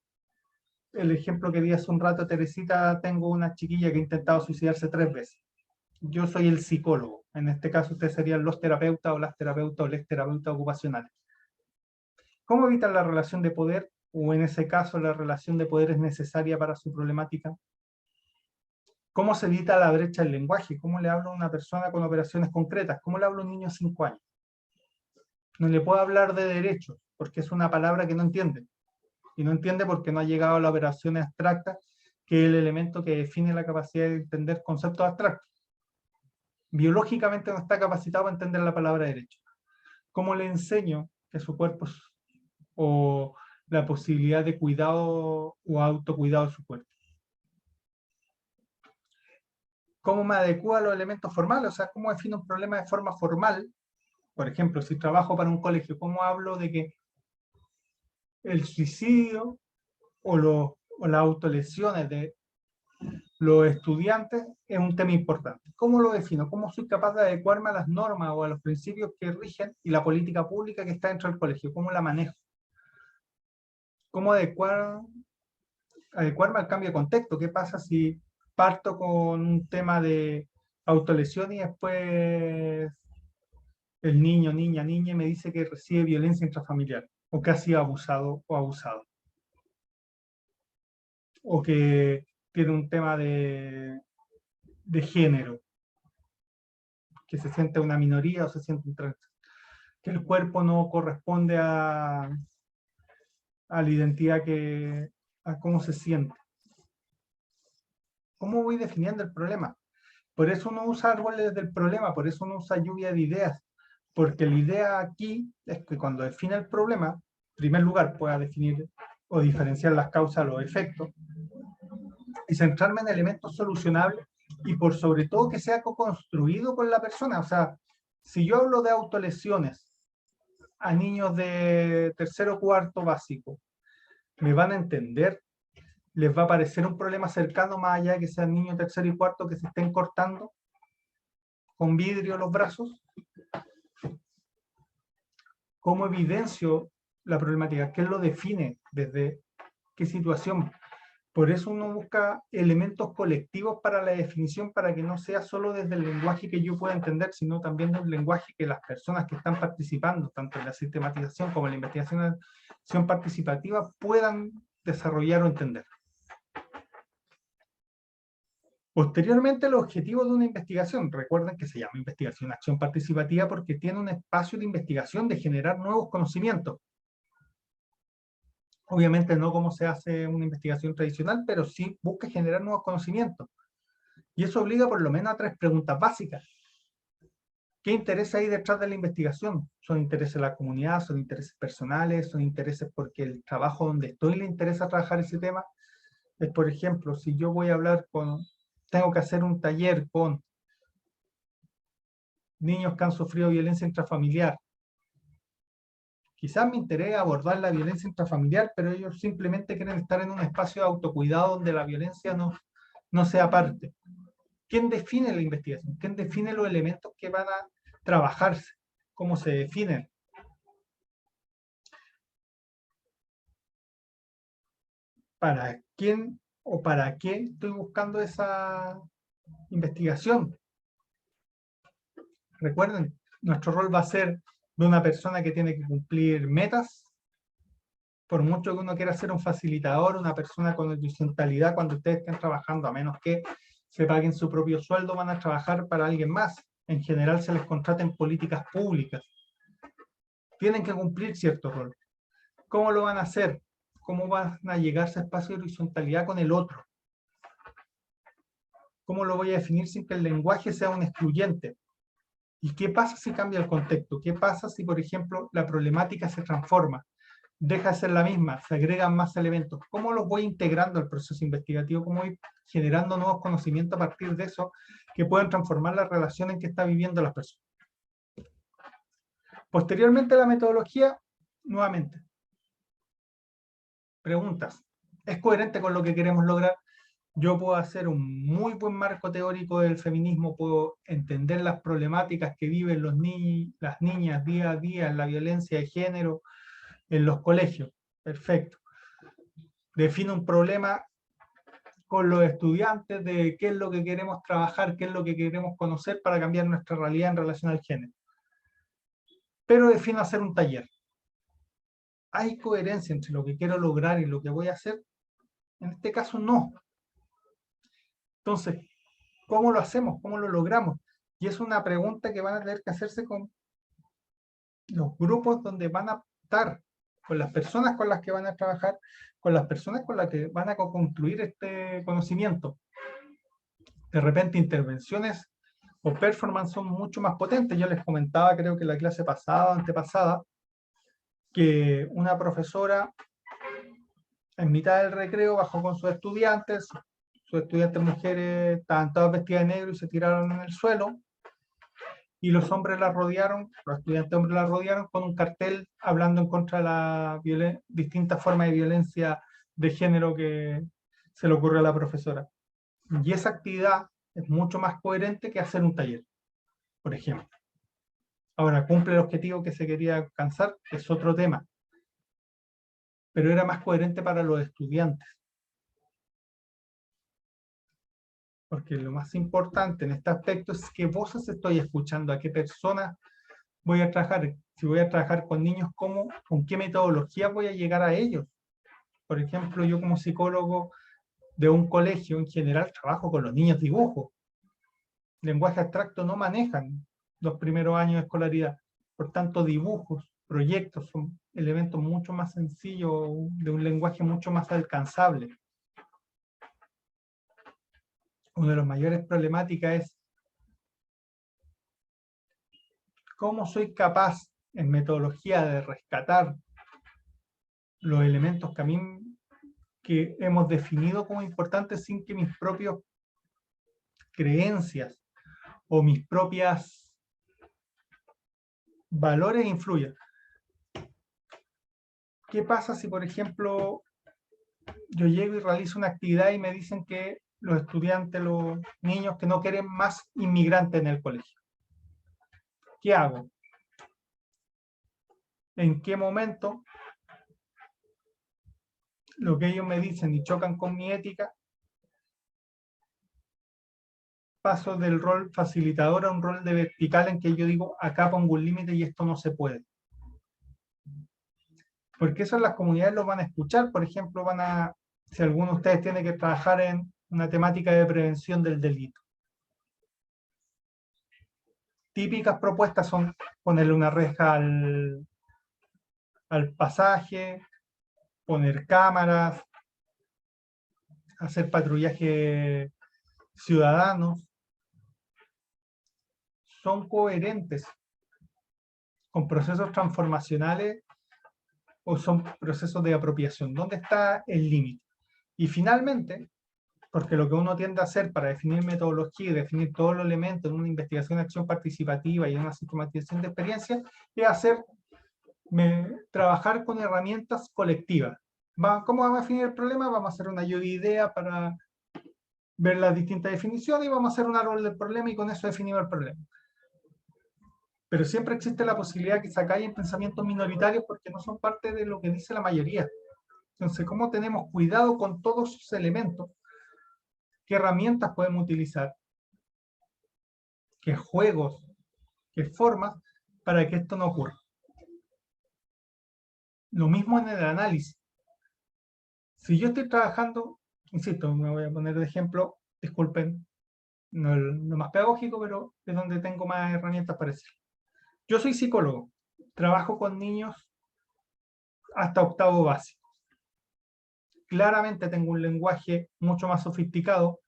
A: el ejemplo que di hace un rato, Teresita, tengo una chiquilla que ha intentado suicidarse 3 veces. Yo soy el psicólogo. En este caso ustedes serían los terapeutas o las terapeutas o les terapeutas ocupacionales. ¿Cómo evitar la relación de poder? O en ese caso la relación de poder es necesaria para su problemática. ¿Cómo se evita la brecha del lenguaje? ¿Cómo le hablo a una persona con operaciones concretas? ¿Cómo le hablo a un niño de 5 años? No le puedo hablar de derechos, porque es una palabra que no entiende. Y no entiende porque no ha llegado a la operación abstracta, que es el elemento que define la capacidad de entender conceptos abstractos. Biológicamente no está capacitado para entender la palabra derecho. ¿Cómo le enseño que su cuerpo o la posibilidad de cuidado o autocuidado de su cuerpo? ¿Cómo me adecuo a los elementos formales? O sea, ¿cómo defino un problema de forma formal? Por ejemplo, si trabajo para un colegio, ¿cómo hablo de que el suicidio o las autolesiones de los estudiantes es un tema importante? ¿Cómo lo defino? ¿Cómo soy capaz de adecuarme a las normas o a los principios que rigen y la política pública que está dentro del colegio? ¿Cómo la manejo? ¿Cómo adecuarme al cambio de contexto? ¿Qué pasa si parto con un tema de autolesión y después el niño, niña me dice que recibe violencia intrafamiliar o que ha sido abusado o abusado? O que tiene un tema de género, que se siente una minoría o se siente un trans, que el cuerpo no corresponde a la identidad a cómo se siente. ¿Cómo voy definiendo el problema? Por eso uno usa árboles del problema, por eso uno usa lluvia de ideas, porque la idea aquí es que cuando define el problema, en primer lugar pueda definir o diferenciar las causas, los efectos, y centrarme en elementos solucionables y por sobre todo que sea co-construido con la persona. O sea, si yo hablo de autolesiones a niños de tercero o cuarto básico, ¿me van a entender? ¿Les va a parecer un problema cercano más allá de que sean niños de tercero y cuarto que se estén cortando con vidrio los brazos? ¿Cómo evidencio la problemática? ¿Qué lo define? ¿Desde qué situación? Por eso uno busca elementos colectivos para la definición, para que no sea solo desde el lenguaje que yo pueda entender, sino también del lenguaje que las personas que están participando, tanto en la sistematización como en la investigación participativa, puedan desarrollar o entender. Posteriormente, los objetivos de una investigación. Recuerden que se llama investigación acción participativa porque tiene un espacio de investigación de generar nuevos conocimientos. Obviamente no como se hace una investigación tradicional, pero sí busca generar nuevos conocimientos. Y eso obliga por lo menos a 3 preguntas básicas. ¿Qué interés hay detrás de la investigación? ¿Son intereses de la comunidad? ¿Son intereses personales? ¿Son intereses porque el trabajo donde estoy le interesa trabajar ese tema? Es, por ejemplo, si yo voy a hablar con... Tengo que hacer un taller con niños que han sufrido violencia intrafamiliar. Quizás me interese abordar la violencia intrafamiliar, pero ellos simplemente quieren estar en un espacio de autocuidado donde la violencia no sea parte. ¿Quién define la investigación? ¿Quién define los elementos que van a trabajarse? ¿Cómo se definen? ¿Para quién o para qué estoy buscando esa investigación? Recuerden, nuestro rol va a ser de una persona que tiene que cumplir metas, por mucho que uno quiera ser un facilitador, una persona con horizontalidad, cuando ustedes estén trabajando, a menos que se paguen su propio sueldo, van a trabajar para alguien más. En general se les contrata en políticas públicas. Tienen que cumplir cierto rol. ¿Cómo lo van a hacer? ¿Cómo van a llegar a ese espacio de horizontalidad con el otro? ¿Cómo lo voy a definir sin que el lenguaje sea un excluyente? ¿Y qué pasa si cambia el contexto? ¿Qué pasa si, por ejemplo, la problemática se transforma? Deja de ser la misma, se agregan más elementos. ¿Cómo los voy integrando al proceso investigativo? ¿Cómo voy generando nuevos conocimientos a partir de eso que puedan transformar la relación en que está viviendo las personas? Posteriormente, la metodología, nuevamente. Preguntas. ¿Es coherente con lo que queremos lograr? Yo puedo hacer un muy buen marco teórico del feminismo, puedo entender las problemáticas que viven las niñas día a día en la violencia de género en los colegios. Perfecto. Defino un problema con los estudiantes de qué es lo que queremos trabajar, qué es lo que queremos conocer para cambiar nuestra realidad en relación al género. Pero defino hacer un taller. ¿Hay coherencia entre lo que quiero lograr y lo que voy a hacer? En este caso, no. Entonces, ¿cómo lo hacemos? ¿Cómo lo logramos? Y es una pregunta que van a tener que hacerse con los grupos donde van a estar, con las personas con las que van a trabajar, con las personas con las que van a construir este conocimiento. De repente, intervenciones o performance son mucho más potentes. Yo les comentaba, creo que la clase pasada, antepasada, que una profesora en mitad del recreo bajó con sus estudiantes mujeres estaban todas vestidas de negro y se tiraron en el suelo, y los hombres la rodearon, los estudiantes hombres la rodearon con un cartel hablando en contra de la distintas formas de violencia de género que se le ocurrió a la profesora. Y esa actividad es mucho más coherente que hacer un taller, por ejemplo. Ahora, cumple el objetivo que se quería alcanzar, es otro tema, pero era más coherente para los estudiantes. Porque lo más importante en este aspecto es qué voces estoy escuchando, a qué personas voy a trabajar. Si voy a trabajar con niños, con qué metodología voy a llegar a ellos. Por ejemplo, yo como psicólogo de un colegio en general trabajo con los niños dibujo. Lenguaje abstracto no manejan los primeros años de escolaridad. Por tanto, dibujos, proyectos son elementos mucho más sencillos, de un lenguaje mucho más alcanzable. Una de las mayores problemáticas es ¿Cómo soy capaz en metodología de rescatar los elementos que hemos definido como importantes sin que mis propias creencias o mis propias valores influyan? ¿Qué pasa si, por ejemplo, yo llego y realizo una actividad y me dicen que los estudiantes, los niños, que no quieren más inmigrantes en el colegio? ¿Qué hago? ¿En qué momento lo que ellos me dicen y chocan con mi ética, paso del rol facilitador a un rol de vertical en que yo digo, acá pongo un límite y esto no se puede? Porque eso en las comunidades lo van a escuchar. Por ejemplo, si alguno de ustedes tiene que trabajar en una temática de prevención del delito. Típicas propuestas son ponerle una reja al pasaje, poner cámaras, hacer patrullaje ciudadano. ¿Son coherentes con procesos transformacionales o son procesos de apropiación? ¿Dónde está el límite? Y finalmente, porque lo que uno tiende a hacer para definir metodología y definir todos los elementos en una investigación de acción participativa y en una sistematización de experiencias, es trabajar con herramientas colectivas. ¿Cómo vamos a definir el problema? Vamos a hacer una lluvia de ideas para ver las distintas definiciones y vamos a hacer un árbol del problema y con eso definimos el problema. Pero siempre existe la posibilidad que se acallen pensamientos minoritarios porque no son parte de lo que dice la mayoría. Entonces, ¿cómo tenemos cuidado con todos esos elementos? ¿Qué herramientas podemos utilizar? ¿Qué juegos? ¿Qué formas para que esto no ocurra? Lo mismo en el análisis. Si yo estoy trabajando, insisto, me voy a poner de ejemplo, disculpen, no es lo más pedagógico, pero es donde tengo más herramientas para decirlo. Yo soy psicólogo, trabajo con niños hasta octavo básico. Claramente tengo un lenguaje mucho más sofisticado,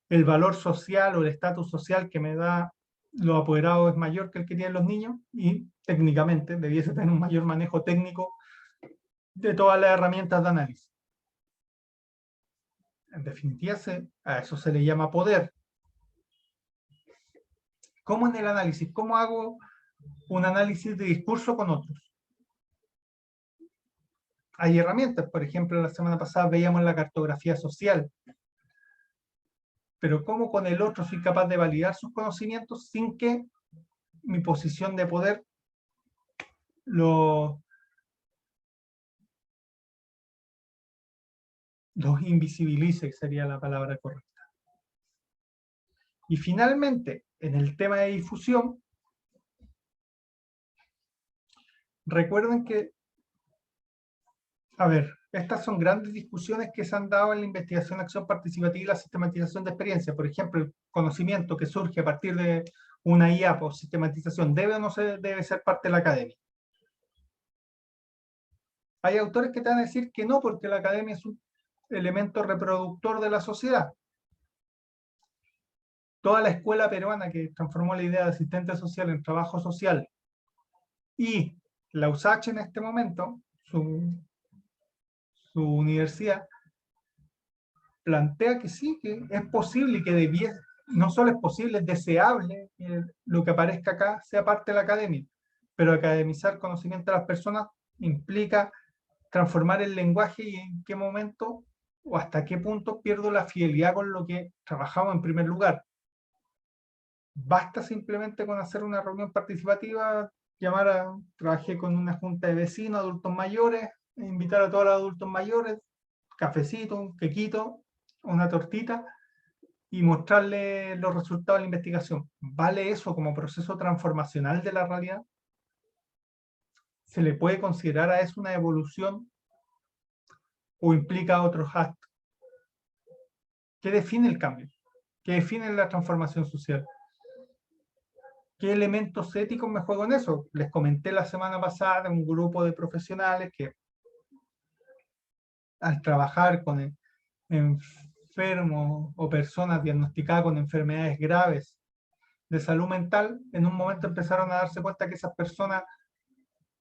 A: el valor social o el estatus social que me da los apoderados es mayor que el que tienen los niños y técnicamente debiese tener un mayor manejo técnico de todas las herramientas de análisis. En definitiva, a eso se le llama poder. ¿Cómo en el análisis? ¿Cómo hago un análisis de discurso con otros? Hay herramientas, por ejemplo, la semana pasada veíamos la cartografía social. Pero ¿cómo con el otro soy capaz de validar sus conocimientos sin que mi posición de poder los invisibilice, sería la palabra correcta? Y finalmente, en el tema de difusión, recuerden que, estas son grandes discusiones que se han dado en la investigación, acción participativa y la sistematización de experiencia. Por ejemplo, el conocimiento que surge a partir de una IA o sistematización, ¿debe o no debe ser parte de la academia? Hay autores que te van a decir que no, porque la academia es un elemento reproductor de la sociedad. Toda la escuela peruana que transformó la idea de asistente social en trabajo social y la USACH en este momento, su universidad, plantea que sí, que es posible y que no solo es posible, es deseable que lo que aparezca acá sea parte de la academia, pero academizar conocimiento de las personas implica transformar el lenguaje y en qué momento o hasta qué punto pierdo la fidelidad con lo que trabajamos en primer lugar. Basta simplemente con hacer una reunión participativa, trabajé con una junta de vecinos, adultos mayores, invitar a todos los adultos mayores, cafecito, un quequito, una tortita, y mostrarles los resultados de la investigación. ¿Vale eso como proceso transformacional de la realidad? ¿Se le puede considerar a eso una evolución o implica otros actos? ¿Qué define el cambio? ¿Qué define la transformación social? ¿Qué elementos éticos me juego en eso? Les comenté la semana pasada un grupo de profesionales que al trabajar con enfermos o personas diagnosticadas con enfermedades graves de salud mental, en un momento empezaron a darse cuenta que esas personas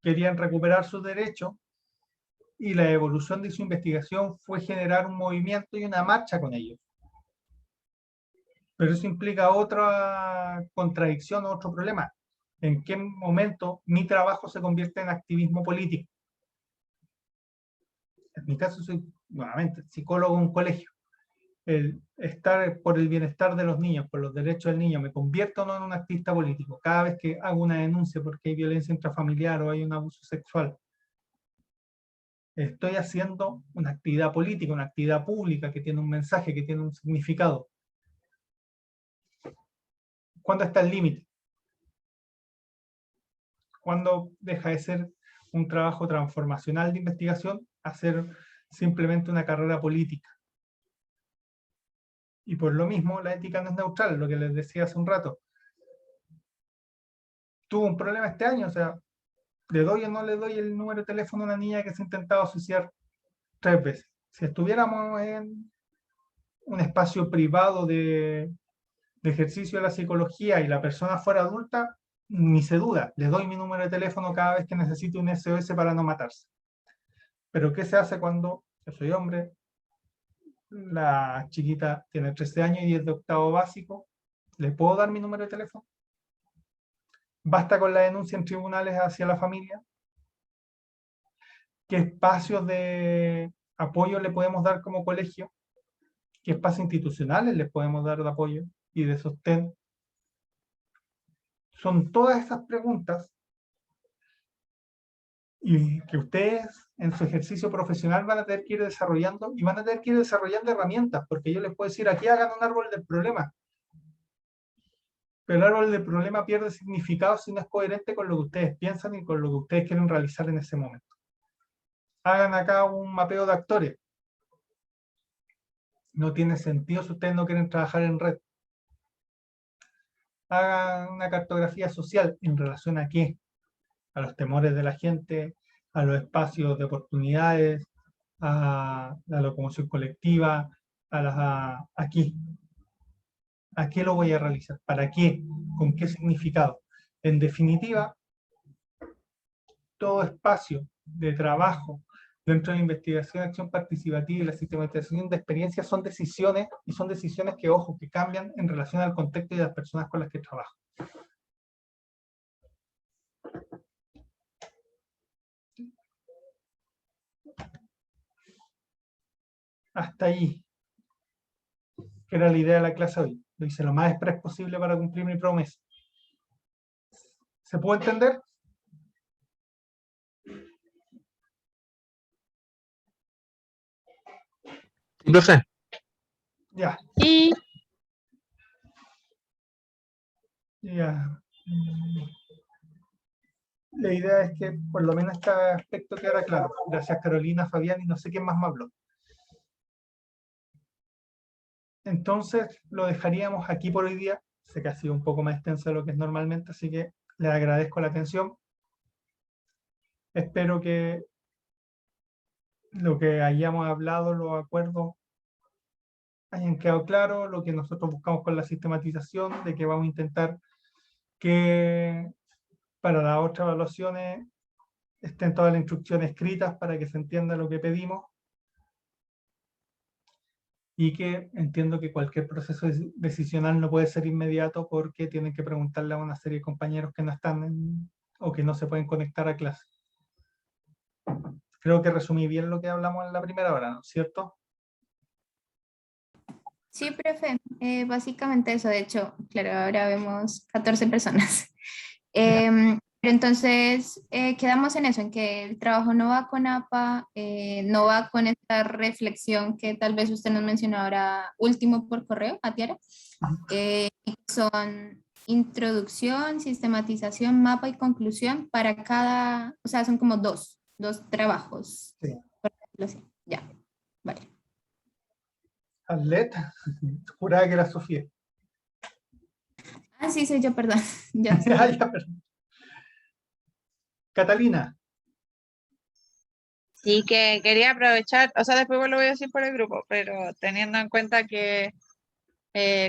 A: querían recuperar sus derechos y la evolución de su investigación fue generar un movimiento y una marcha con ellos. Pero eso implica otra contradicción, otro problema. ¿En qué momento mi trabajo se convierte en activismo político? En mi caso soy, nuevamente, psicólogo en un colegio. El estar por el bienestar de los niños, por los derechos del niño, me convierto o no en un activista político. Cada vez que hago una denuncia porque hay violencia intrafamiliar o hay un abuso sexual, estoy haciendo una actividad política, una actividad pública que tiene un mensaje, que tiene un significado. ¿Cuándo está el límite? ¿Cuándo deja de ser un trabajo transformacional de investigación a ser simplemente una carrera política? Y por lo mismo, la ética no es neutral, lo que les decía hace un rato. Tuvo un problema este año, o sea, ¿le doy o no le doy el número de teléfono a una niña que se ha intentado suicidar 3 veces? Si estuviéramos en un espacio privado de ejercicio de la psicología y la persona fuera adulta, ni se duda, le doy mi número de teléfono cada vez que necesite un SOS para no matarse. Pero ¿qué se hace cuando yo soy hombre? La chiquita tiene 13 años y es de octavo básico. ¿Le puedo dar mi número de teléfono? ¿Basta con la denuncia en tribunales hacia la familia? ¿Qué espacios de apoyo le podemos dar como colegio? ¿Qué espacios institucionales les podemos dar de apoyo y de sostén? Son todas esas preguntas y que ustedes en su ejercicio profesional van a tener que ir desarrollando y van a tener que ir desarrollando herramientas, porque yo les puedo decir, aquí hagan un árbol del problema. Pero el árbol del problema pierde significado si no es coherente con lo que ustedes piensan y con lo que ustedes quieren realizar en ese momento. Hagan acá un mapeo de actores. No tiene sentido si ustedes no quieren trabajar en red. Hagan una cartografía social en relación a qué, a los temores de la gente, a los espacios de oportunidades, a la locomoción colectiva, aquí. ¿A qué lo voy a realizar? ¿Para qué? ¿Con qué significado? En definitiva, todo espacio de trabajo dentro de la investigación, acción participativa y la sistematización de experiencias son decisiones, y son decisiones que, ojo, que cambian en relación al contexto y a las personas con las que trabajo. Hasta ahí, que era la idea de la clase hoy. Lo hice lo más express posible para cumplir mi promesa. ¿Se puede entender?
I: Sí, profe.
A: Ya.
H: Y
A: Ya. La idea es que por lo menos este aspecto quedara claro. Gracias Carolina, Fabián y no sé quién más me habló. Entonces lo dejaríamos aquí por hoy día. Sé que ha sido un poco más extenso de lo que es normalmente, así que les agradezco la atención. Espero que lo que hayamos hablado, los acuerdos, hayan quedado claros, lo que nosotros buscamos con la sistematización, de que vamos a intentar que para las otras evaluaciones estén todas las instrucciones escritas para que se entienda lo que pedimos. Y que entiendo que cualquier proceso decisional no puede ser inmediato porque tienen que preguntarle a una serie de compañeros que no están o que no se pueden conectar a clase. Creo que resumí bien lo que hablamos en la primera hora, ¿no es cierto?
G: Sí, profe, básicamente eso. De hecho, claro, ahora vemos 14 personas. Pero entonces, quedamos en eso, en que el trabajo no va con APA, no va con esta reflexión que tal vez usted nos mencionó ahora último por correo, a Tiara. Son introducción, sistematización, mapa y conclusión para cada, o sea, son como dos trabajos.
A: Sí.
G: Por decirlo así. Ya, vale.
A: Arlet, juraba que era Sofía.
G: Ah, sí, soy yo, perdón. Ya, sí.
A: Ya, perdón. Catalina.
M: Sí, que quería aprovechar, o sea, después lo voy a decir por el grupo, pero teniendo en cuenta que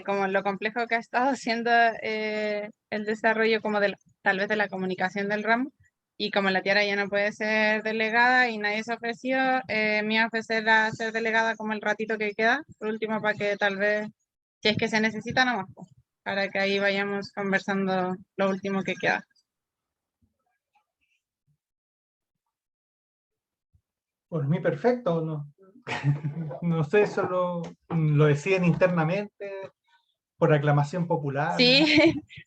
M: como lo complejo que ha estado siendo el desarrollo como tal vez de la comunicación del ramo, y como la Tiara ya no puede ser delegada y nadie se ofreció, me voy a ofrecer a ser delegada como el ratito que queda, por último, para que tal vez, si es que se necesita nomás, pues, para que ahí vayamos conversando lo último que queda.
A: Por mí perfecto, ¿no? No sé, eso lo deciden internamente, por aclamación popular.
M: Sí,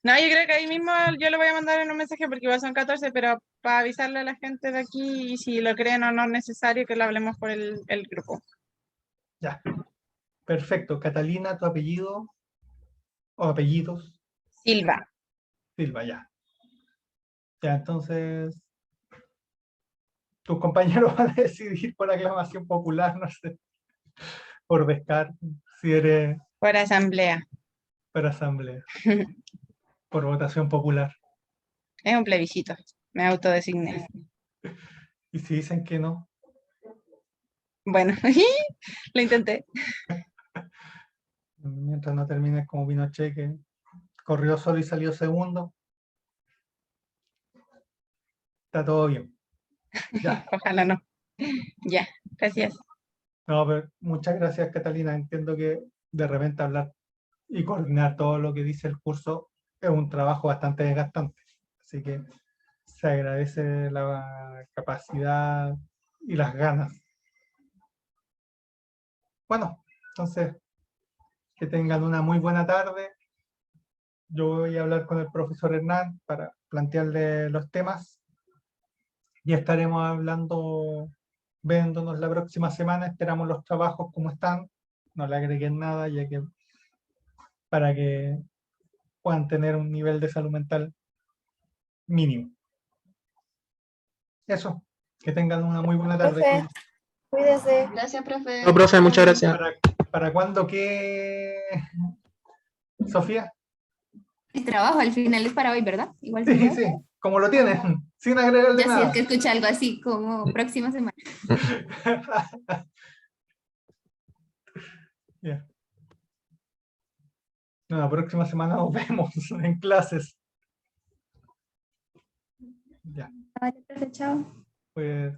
M: no, yo creo que ahí mismo yo le voy a mandar en un mensaje porque igual son 14, pero para avisarle a la gente de aquí y si lo creen o no es necesario que lo hablemos por el grupo.
A: Ya, perfecto. Catalina, ¿tu apellido o apellidos?
M: Silva.
A: Silva, ya. Ya, entonces, tus compañeros van a decidir por aclamación popular, no sé, por descarte, si eres
M: Por asamblea.
A: por asamblea, por votación popular.
M: Es un plebiscito, me autodesigné.
A: Y si dicen que no,
M: Bueno, lo intenté.
A: mientras no termines como Pinochet, que corrió solo y salió segundo, está todo bien. Ya.
M: Ojalá no. Ya, gracias.
A: No, pero muchas gracias, Catalina. Entiendo que de repente hablar y coordinar todo lo que dice el curso es un trabajo bastante desgastante. Así que se agradece la capacidad y las ganas. Bueno, entonces, que tengan una muy buena tarde. Yo voy a hablar con el profesor Hernán para plantearle los temas y estaremos hablando, viéndonos la próxima semana. Esperamos los trabajos como están. No le agreguen nada, ya que para que puedan tener un nivel de salud mental mínimo. Eso, que tengan una muy buena tarde.
J: Profe, cuídese.
F: Gracias, profe.
I: No, profe, muchas gracias.
A: ¿Para cuándo qué, Sofía?
G: El trabajo al final es para hoy, ¿verdad? Igual
A: Sí,
G: sería.
A: sí, como lo tienes, sin agregarle
G: Ya sí,
A: nada.
G: es que escuché algo así como próxima semana.
A: Ya. No, la próxima semana nos vemos en clases. Ya,
G: Vale, profe, chao.
A: pues